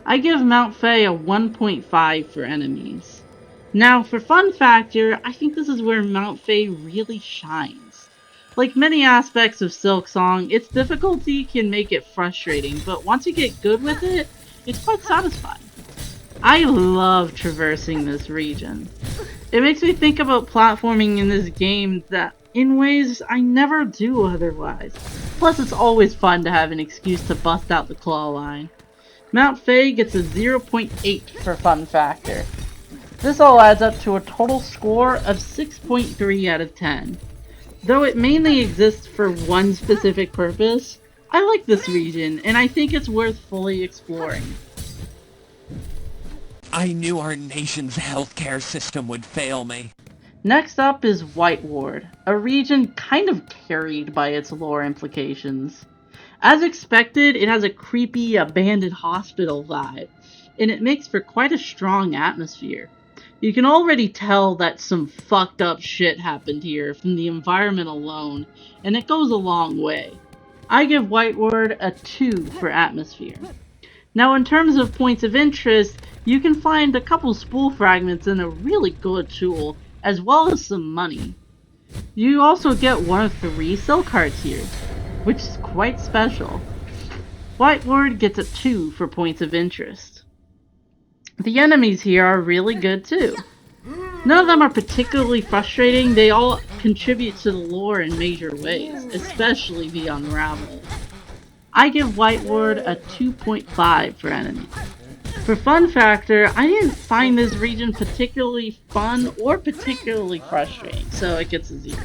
I give Mount Fey a 1.5 for enemies. Now, for fun factor, I think this is where Mount Fey really shines. Like many aspects of Silksong, its difficulty can make it frustrating, but once you get good with it, it's quite satisfying. I love traversing this region. It makes me think about platforming in this game that in ways I never do otherwise. Plus, it's always fun to have an excuse to bust out the claw line. Mount Fey gets a 0.8 for fun factor. This all adds up to a total score of 6.3 out of 10. Though it mainly exists for one specific purpose, I like this region, and I think it's worth fully exploring. I knew our nation's healthcare system would fail me. Next up is White Ward, a region kind of carried by its lore implications. As expected, it has a creepy, abandoned hospital vibe, and it makes for quite a strong atmosphere. You can already tell that some fucked up shit happened here from the environment alone, and it goes a long way. I give White Ward a 2 for atmosphere. Now in terms of points of interest, you can find a couple spool fragments and a really good tool, as well as some money. You also get one of 3 silk hearts here, which is quite special. White Ward gets a 2 for points of interest. The enemies here are really good too. None of them are particularly frustrating, they all contribute to the lore in major ways, especially the Unravel. I give White Ward a 2.5 for enemies. For fun factor, I didn't find this region particularly fun or particularly frustrating, so it gets a 0.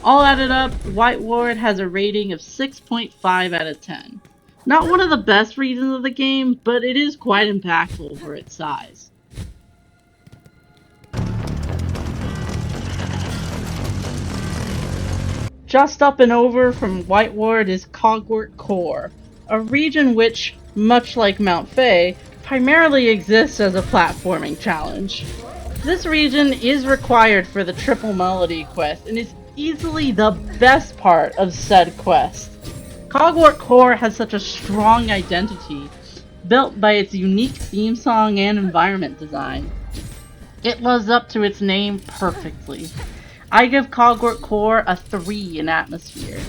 All added up, White Ward has a rating of 6.5 out of 10. Not one of the best regions of the game, but it is quite impactful for its size. Just up and over from White Ward is Cogwort Core, a region which, much like Mount Fey, primarily exists as a platforming challenge. This region is required for the Triple Melody quest and is easily the best part of said quest. Cogwort Core has such a strong identity, built by its unique theme song and environment design. It lives up to its name perfectly. I give Cogwort Core a 3 in atmosphere.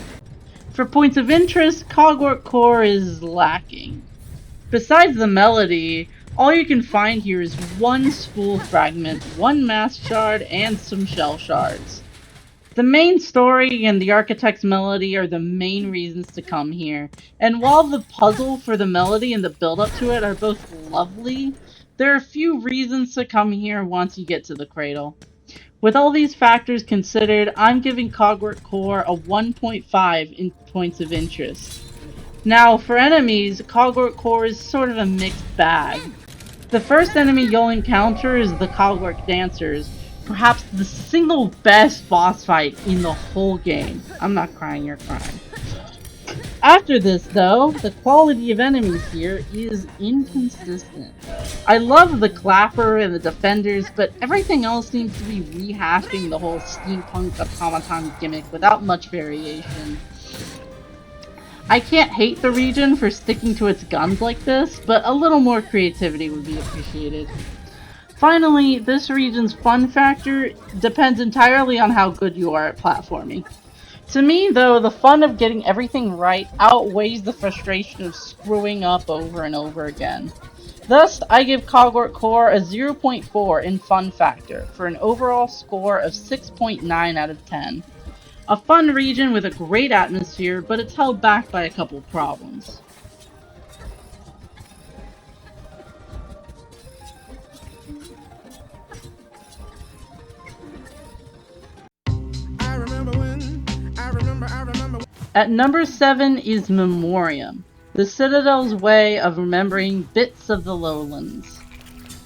For points of interest, Cogwort Core is lacking. Besides the melody, all you can find here is one spool fragment, one mask shard, and some shell shards. The main story and the Architect's melody are the main reasons to come here, and while the puzzle for the melody and the build-up to it are both lovely, there are a few reasons to come here once you get to the cradle. With all these factors considered, I'm giving Cogwort Core a 1.5 in points of interest. Now, for enemies, Cogwort Core is sort of a mixed bag. The first enemy you'll encounter is the Cogwort Dancers, perhaps the single best boss fight in the whole game. I'm not crying, you're crying. After this, though, the quality of enemies here is inconsistent. I love the Clapper and the Defenders, but everything else seems to be rehashing the whole steampunk automaton gimmick without much variation. I can't hate the region for sticking to its guns like this, but a little more creativity would be appreciated. Finally, this region's fun factor depends entirely on how good you are at platforming. To me, though, the fun of getting everything right outweighs the frustration of screwing up over and over again. Thus, I give Cogwort Core a 0.4 in fun factor, for an overall score of 6.9 out of 10. A fun region with a great atmosphere, but it's held back by a couple problems. At number 7 is Memoriam, the Citadel's way of remembering bits of the lowlands.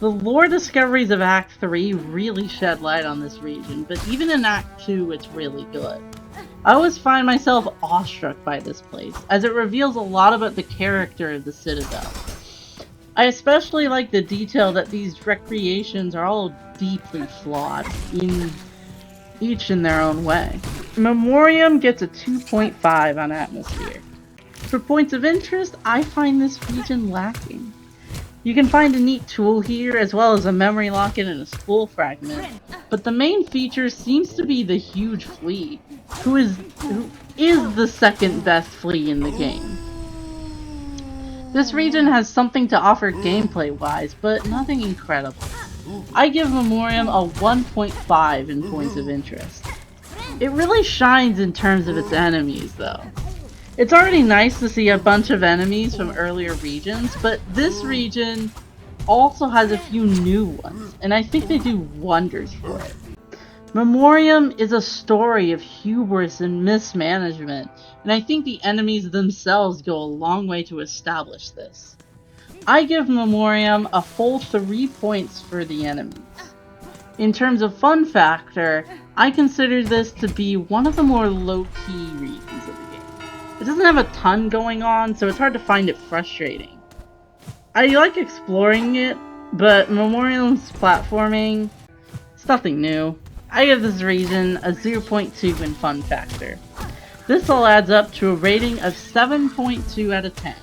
The lore discoveries of Act 3 really shed light on this region, but even in Act 2 it's really good. I always find myself awestruck by this place, as it reveals a lot about the character of the Citadel. I especially like the detail that these recreations are all deeply flawed, each in their own way. Memoriam gets a 2.5 on atmosphere. For points of interest, I find this region lacking. You can find a neat tool here, as well as a memory locket and a spool fragment, but the main feature seems to be the huge flea, who is the second best flea in the game. This region has something to offer gameplay-wise, but nothing incredible. I give Memoriam a 1.5 in points of interest. It really shines in terms of its enemies, though. It's already nice to see a bunch of enemies from earlier regions, but this region also has a few new ones, and I think they do wonders for it. Memoriam is a story of hubris and mismanagement, and I think the enemies themselves go a long way to establish this. I give Memoriam a full 3 points for the enemies. In terms of fun factor, I consider this to be one of the more low-key regions of the game. It doesn't have a ton going on, so it's hard to find it frustrating. I like exploring it, but Memoriam's platforming, it's nothing new. I give this region a 0.2 in fun factor. This all adds up to a rating of 7.2 out of 10.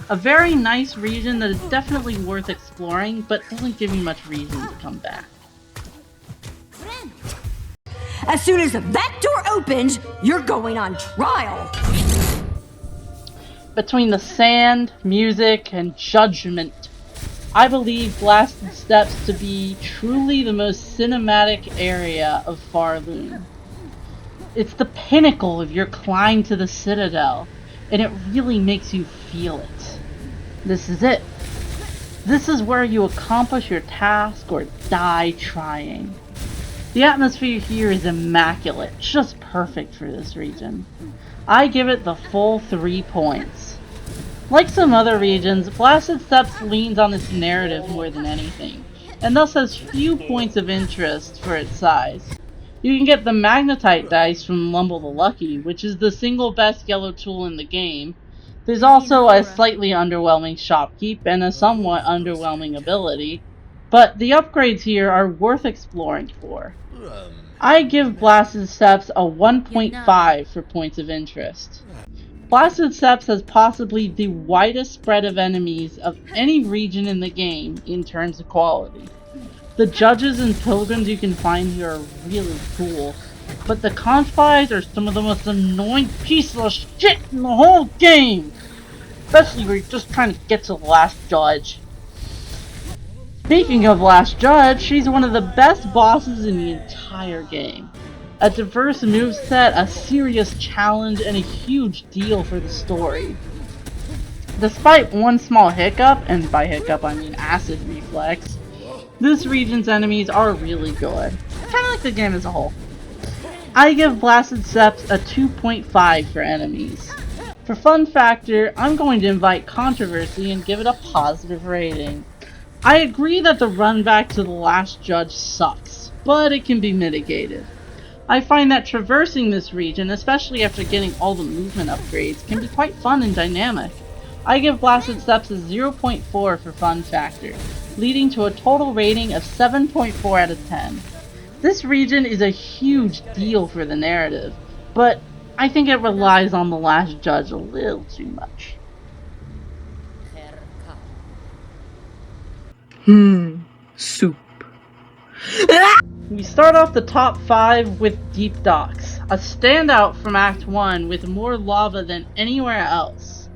A very nice region that is definitely worth exploring, but doesn't give you much reason to come back. As soon as that door opens, you're going on trial! Between the sand, music, and judgment, I believe Blasted Steps to be truly the most cinematic area of Farloon. It's the pinnacle of your climb to the Citadel, and it really makes you feel it. This is it. This is where you accomplish your task or die trying. The atmosphere here is immaculate, just perfect for this region. I give it the full 3 points. Like some other regions, Blasted Steps leans on its narrative more than anything, and thus has few points of interest for its size. You can get the Magnetite dice from Lumble the Lucky, which is the single best yellow tool in the game. There's also a slightly underwhelming shopkeep and a somewhat underwhelming ability, but the upgrades here are worth exploring for. I give Blasted Steps a 1.5 for points of interest. Blasted Steps has possibly the widest spread of enemies of any region in the game in terms of quality. The judges and pilgrims you can find here are really cool, but the conspies are some of the most annoying pieces of shit in the whole game! Especially when you're just trying to get to the last judge. Speaking of Last Judge, she's one of the best bosses in the entire game. A diverse moveset, a serious challenge, and a huge deal for the story. Despite one small hiccup, and by hiccup I mean acid reflex, this region's enemies are really good. Kinda like the game as a whole. I give Blasted Steps a 2.5 for enemies. For fun factor, I'm going to invite controversy and give it a positive rating. I agree that the run back to the Last Judge sucks, but it can be mitigated. I find that traversing this region, especially after getting all the movement upgrades, can be quite fun and dynamic. I give Blasted Steps a 0.4 for fun factor, leading to a total rating of 7.4 out of 10. This region is a huge deal for the narrative, but I think it relies on the last judge a little too much. Soup. We start off the top 5 with Deep Docks, a standout from Act 1 with more lava than anywhere else.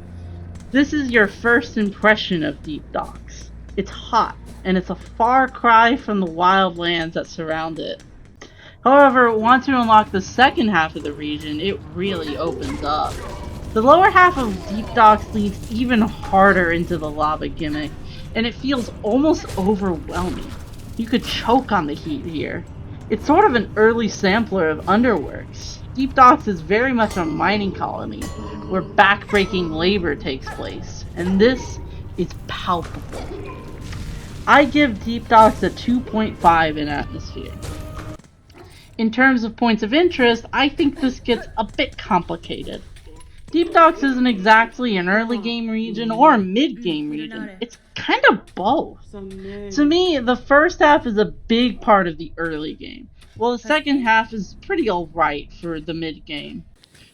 This is your first impression of Deep Docks. It's hot, and it's a far cry from the wild lands that surround it. However, once you unlock the second half of the region, it really opens up. The lower half of Deep Docks leads even harder into the lava gimmick, and it feels almost overwhelming. You could choke on the heat here. It's sort of an early sampler of Underworks. Deep Docks is very much a mining colony, where backbreaking labor takes place, and this is palpable. I give Deep Docks a 2.5 in atmosphere. In terms of points of interest, I think this gets a bit complicated. Deep Docks isn't exactly an early game region or a mid game region. It's kind of both. To me, the first half is a big part of the early game, while the second half is pretty alright for the mid game.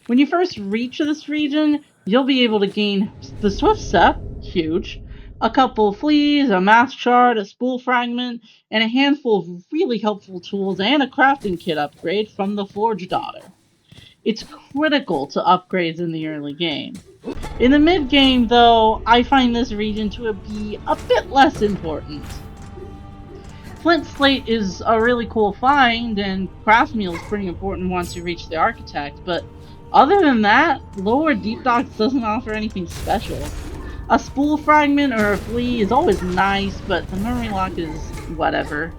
When you first reach this region, you'll be able to gain the Swift Step, huge, a couple of fleas, a mass shard, a spool fragment, and a handful of really helpful tools and a crafting kit upgrade from the Forge Daughter. It's critical to upgrades in the early game. In the mid game, though, I find this region to be a bit less important. Flint Slate is a really cool find, and Craft Meal is pretty important once you reach the Architect, but other than that, Lower Deep Docks doesn't offer anything special. A spool fragment or a flea is always nice, but the memory lock is whatever.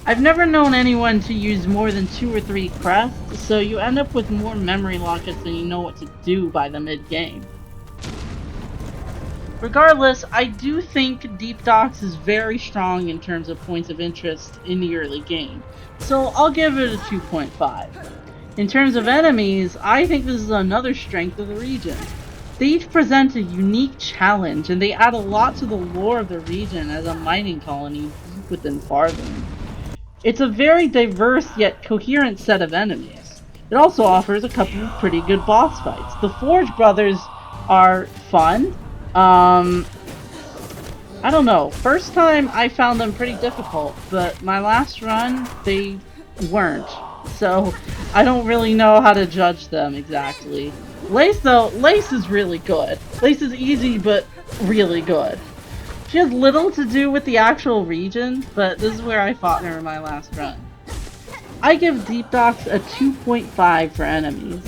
I've never known anyone to use more than 2 or 3 crests, so you end up with more memory lockets than you know what to do by the mid-game. Regardless, I do think Deep Docks is very strong in terms of points of interest in the early game, so I'll give it a 2.5. In terms of enemies, I think this is another strength of the region. They each present a unique challenge, and they add a lot to the lore of the region as a mining colony deep within Farthing. It's a very diverse yet coherent set of enemies. It also offers a couple of pretty good boss fights. The Forge Brothers are fun. I don't know. First time I found them pretty difficult, but my last run, they weren't. So I don't really know how to judge them exactly. Lace though, Lace is really good. Lace is easy but really good. She has little to do with the actual region, but this is where I fought her in my last run. I give Deep Docks a 2.5 for enemies.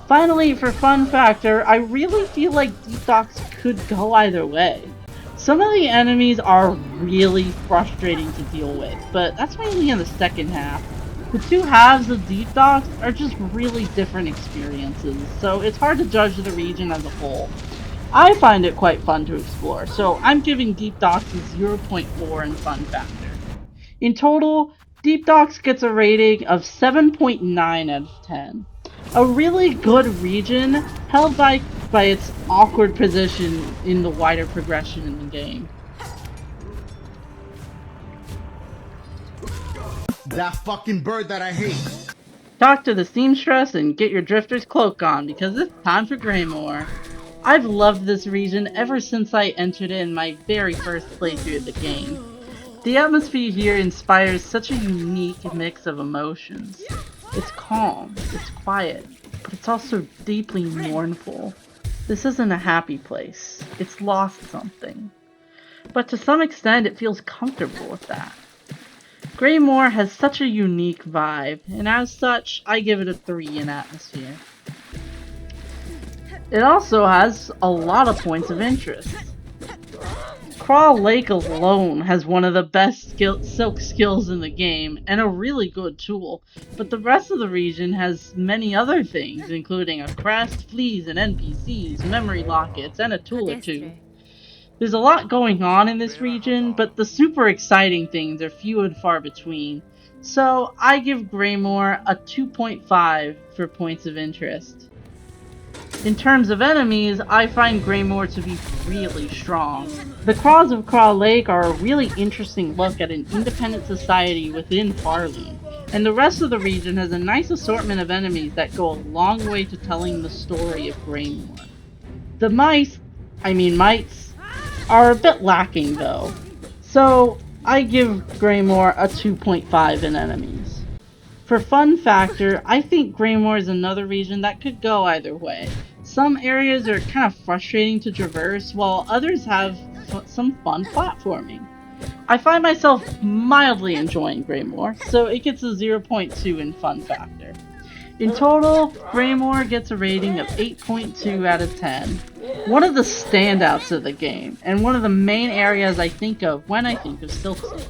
Finally, for fun factor, I really feel like Deep Docks could go either way. Some of the enemies are really frustrating to deal with, but that's mainly in the second half. The two halves of Deep Docks are just really different experiences, so it's hard to judge the region as a whole. I find it quite fun to explore, so I'm giving Deep Docks a 0.4 in fun factor. In total, Deep Docks gets a rating of 7.9 out of 10. A really good region, held by its awkward position in the wider progression in the game. That fucking bird that I hate. Talk to the seamstress and get your drifter's cloak on, because it's time for Greymore. I've loved this region ever since I entered it in my very first playthrough of the game. The atmosphere here inspires such a unique mix of emotions. It's calm, it's quiet, but it's also deeply mournful. This isn't a happy place. It's lost something. But to some extent, it feels comfortable with that. Greymore has such a unique vibe, and as such, I give it a 3 in atmosphere. It also has a lot of points of interest. Crawl Lake alone has one of the best silk skills in the game, and a really good tool, but the rest of the region has many other things, including a crest, fleas and NPCs, memory lockets, and a tool or two. There's a lot going on in this region, but the super exciting things are few and far between. So I give Greymore a 2.5 for points of interest. In terms of enemies, I find Greymore to be really strong. The Craws of Craw Lake are a really interesting look at an independent society within Farley, and the rest of the region has a nice assortment of enemies that go a long way to telling the story of Greymore. The mites, are a bit lacking though, so I give Greymore a 2.5 in enemies. For fun factor, I think Greymore is another region that could go either way. Some areas are kind of frustrating to traverse, while others have some fun platforming. I find myself mildly enjoying Greymore, so it gets a 0.2 in fun factor. In total, Greymore gets a rating of 8.2 out of 10. One of the standouts of the game, and one of the main areas I think of when I think of Silksong.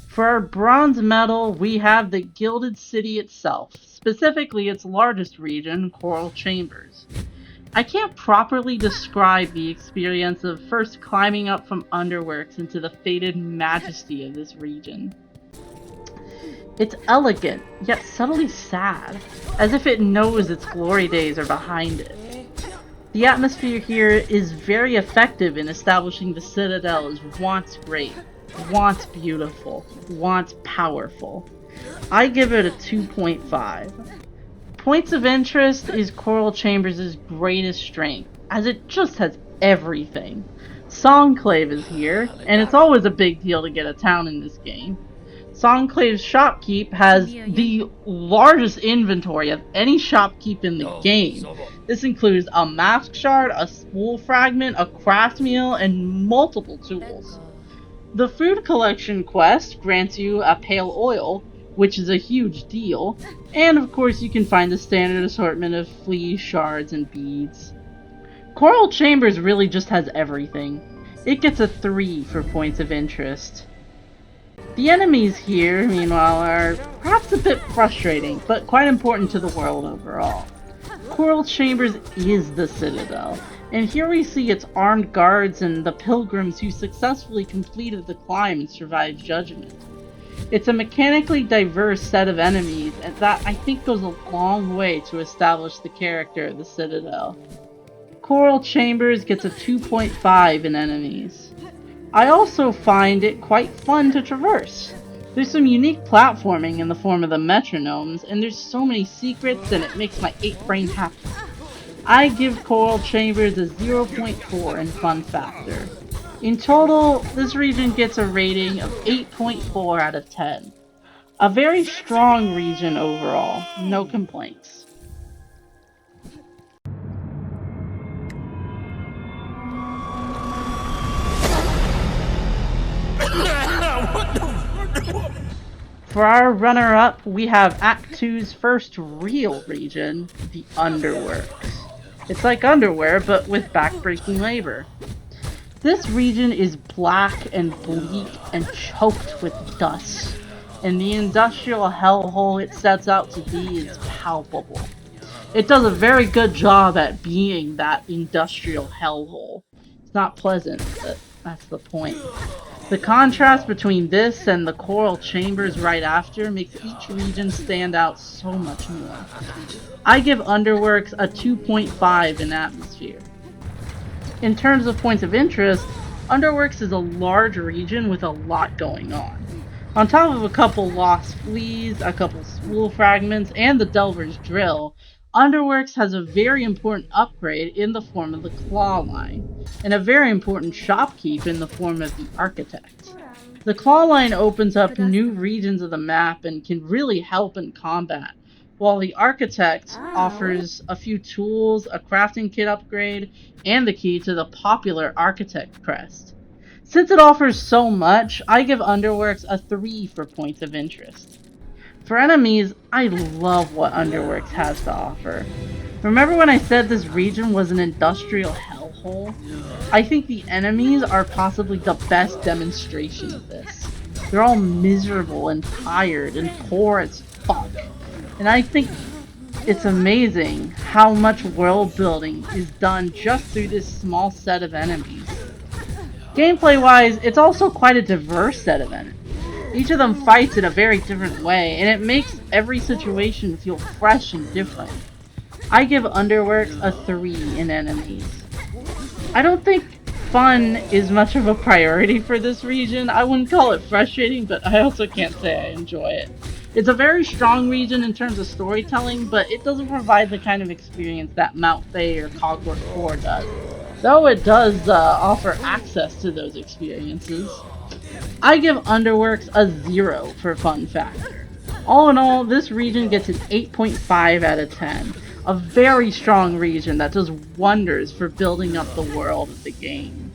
For our bronze medal, we have the Gilded City itself, specifically its largest region, Coral Chambers. I can't properly describe the experience of first climbing up from Underworks into the faded majesty of this region. It's elegant, yet subtly sad, as if it knows its glory days are behind it. The atmosphere here is very effective in establishing the Citadel as once great, once beautiful, once powerful. I give it a 2.5. Points of interest is Coral Chambers' greatest strength, as it just has everything. Songclave is here, and it's always a big deal to get a town in this game. Songclave's shopkeep has the largest inventory of any shopkeep in the game. This includes a mask shard, a spool fragment, a craft meal, and multiple tools. The food collection quest grants you a pale oil, which is a huge deal, and of course you can find the standard assortment of fleas, shards, and beads. Coral Chambers really just has everything. It gets a 3 for points of interest. The enemies here, meanwhile, are perhaps a bit frustrating, but quite important to the world overall. Coral Chambers is the Citadel, and here we see its armed guards and the pilgrims who successfully completed the climb and survived judgment. It's a mechanically diverse set of enemies, and that I think goes a long way to establish the character of the Citadel. Coral Chambers gets a 2.5 in enemies. I also find it quite fun to traverse. There's some unique platforming in the form of the metronomes, and there's so many secrets and it makes my 8 brain happy. I give Coral Chambers a 0.4 in fun factor. In total, this region gets a rating of 8.4 out of 10. A very strong region overall, no complaints. For our runner-up, we have Act 2's first real region, the Underworks. It's like Underwear, but with backbreaking labor. This region is black and bleak and choked with dust, and the industrial hellhole it sets out to be is palpable. It does a very good job at being that industrial hellhole. It's not pleasant, but that's the point. The contrast between this and the Coral Chambers right after makes each region stand out so much more. I give Underworks a 2.5 in atmosphere. In terms of points of interest, Underworks is a large region with a lot going on. On top of a couple lost fleas, a couple spool fragments, and the Delver's Drill, Underworks has a very important upgrade in the form of the Claw Line, and a very important shopkeep in the form of the Architect. The Claw Line opens up new regions of the map and can really help in combat, while the Architect offers a few tools, a crafting kit upgrade, and the key to the popular Architect crest. Since it offers so much, I give Underworks a 3 for points of interest. For enemies, I love what Underworks has to offer. Remember when I said this region was an industrial hellhole? I think the enemies are possibly the best demonstration of this. They're all miserable and tired and poor as fuck. And I think it's amazing how much world building is done just through this small set of enemies. Gameplay-wise, it's also quite a diverse set of enemies. Each of them fights in a very different way, and it makes every situation feel fresh and different. I give Underworks a 3 in enemies. I don't think fun is much of a priority for this region. I wouldn't call it frustrating, but I also can't say I enjoy it. It's a very strong region in terms of storytelling, but it doesn't provide the kind of experience that Mount Fey or Cogwork 4 does. Though it does offer access to those experiences. I give Underworks a 0 for fun factor. All in all, this region gets an 8.5 out of 10. A very strong region that does wonders for building up the world of the game.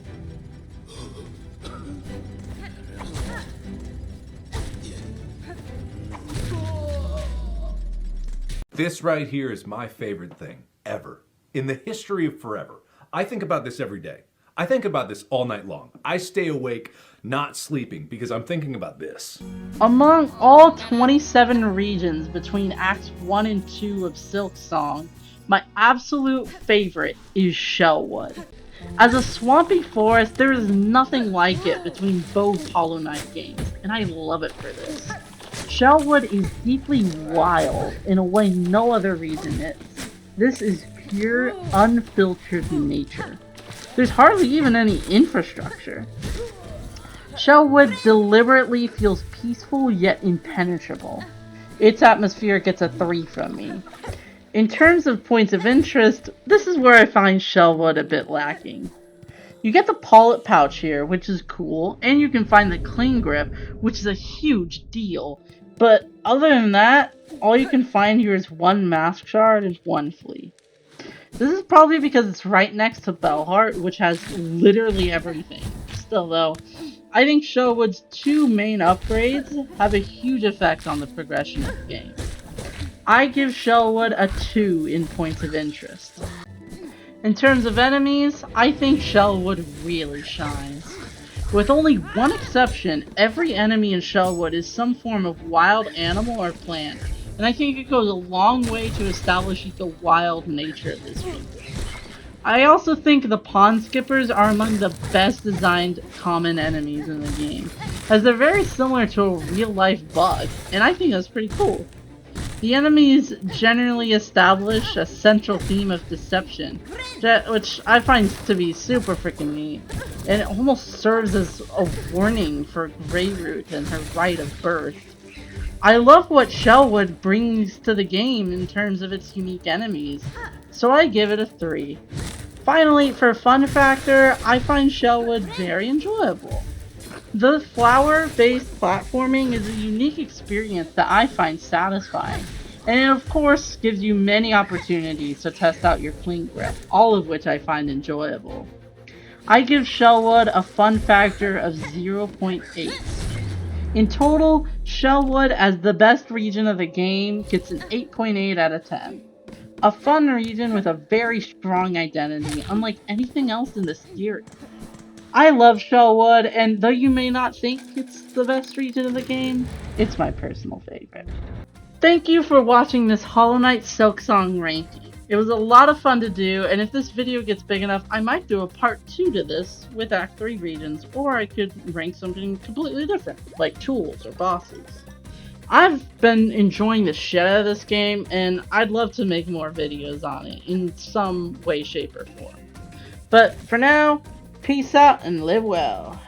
This right here is my favorite thing ever. In the history of forever. I think about this every day. I think about this all night long. I stay awake, not sleeping, because I'm thinking about this. Among all 27 regions between Acts 1 and 2 of Silksong, my absolute favorite is Shellwood. As a swampy forest, there is nothing like it between both Hollow Knight games, and I love it for this. Shellwood is deeply wild in a way no other region is. This is pure, unfiltered nature. There's hardly even any infrastructure. Shellwood deliberately feels peaceful yet impenetrable. Its atmosphere gets a 3 from me. In terms of points of interest, this is where I find Shellwood a bit lacking. You get the Pollet pouch here, which is cool, and you can find the Cling Grip, which is a huge deal. But other than that, all you can find here is 1 Mask Shard and 1 Flea. This is probably because it's right next to Bellheart, which has literally everything. Still though, I think Shellwood's 2 main upgrades have a huge effect on the progression of the game. I give Shellwood a 2 in points of interest. In terms of enemies, I think Shellwood really shines. With only one exception, every enemy in Shellwood is some form of wild animal or plant. And I think it goes a long way to establishing the wild nature of this region. I also think the pond skippers are among the best designed common enemies in the game, as they're very similar to a real life bug, and I think that's pretty cool. The enemies generally establish a central theme of deception, which I find to be super freaking neat, and it almost serves as a warning for Greyroot and her rite of birth. I love what Shellwood brings to the game in terms of its unique enemies, so I give it a 3. Finally, for fun factor, I find Shellwood very enjoyable. The flower-based platforming is a unique experience that I find satisfying, and it of course gives you many opportunities to test out your Cling Grip, all of which I find enjoyable. I give Shellwood a fun factor of 0.8. In total, Shellwood, as the best region of the game, gets an 8.8 out of 10. A fun region with a very strong identity, unlike anything else in the series. I love Shellwood, and though you may not think it's the best region of the game, it's my personal favorite. Thank you for watching this Hollow Knight Silksong ranking. It was a lot of fun to do, and if this video gets big enough, I might do a part 2 to this with Act 3 regions, or I could rank something completely different, like tools or bosses. I've been enjoying the shit out of this game, and I'd love to make more videos on it in some way, shape, or form. But for now, peace out and live well.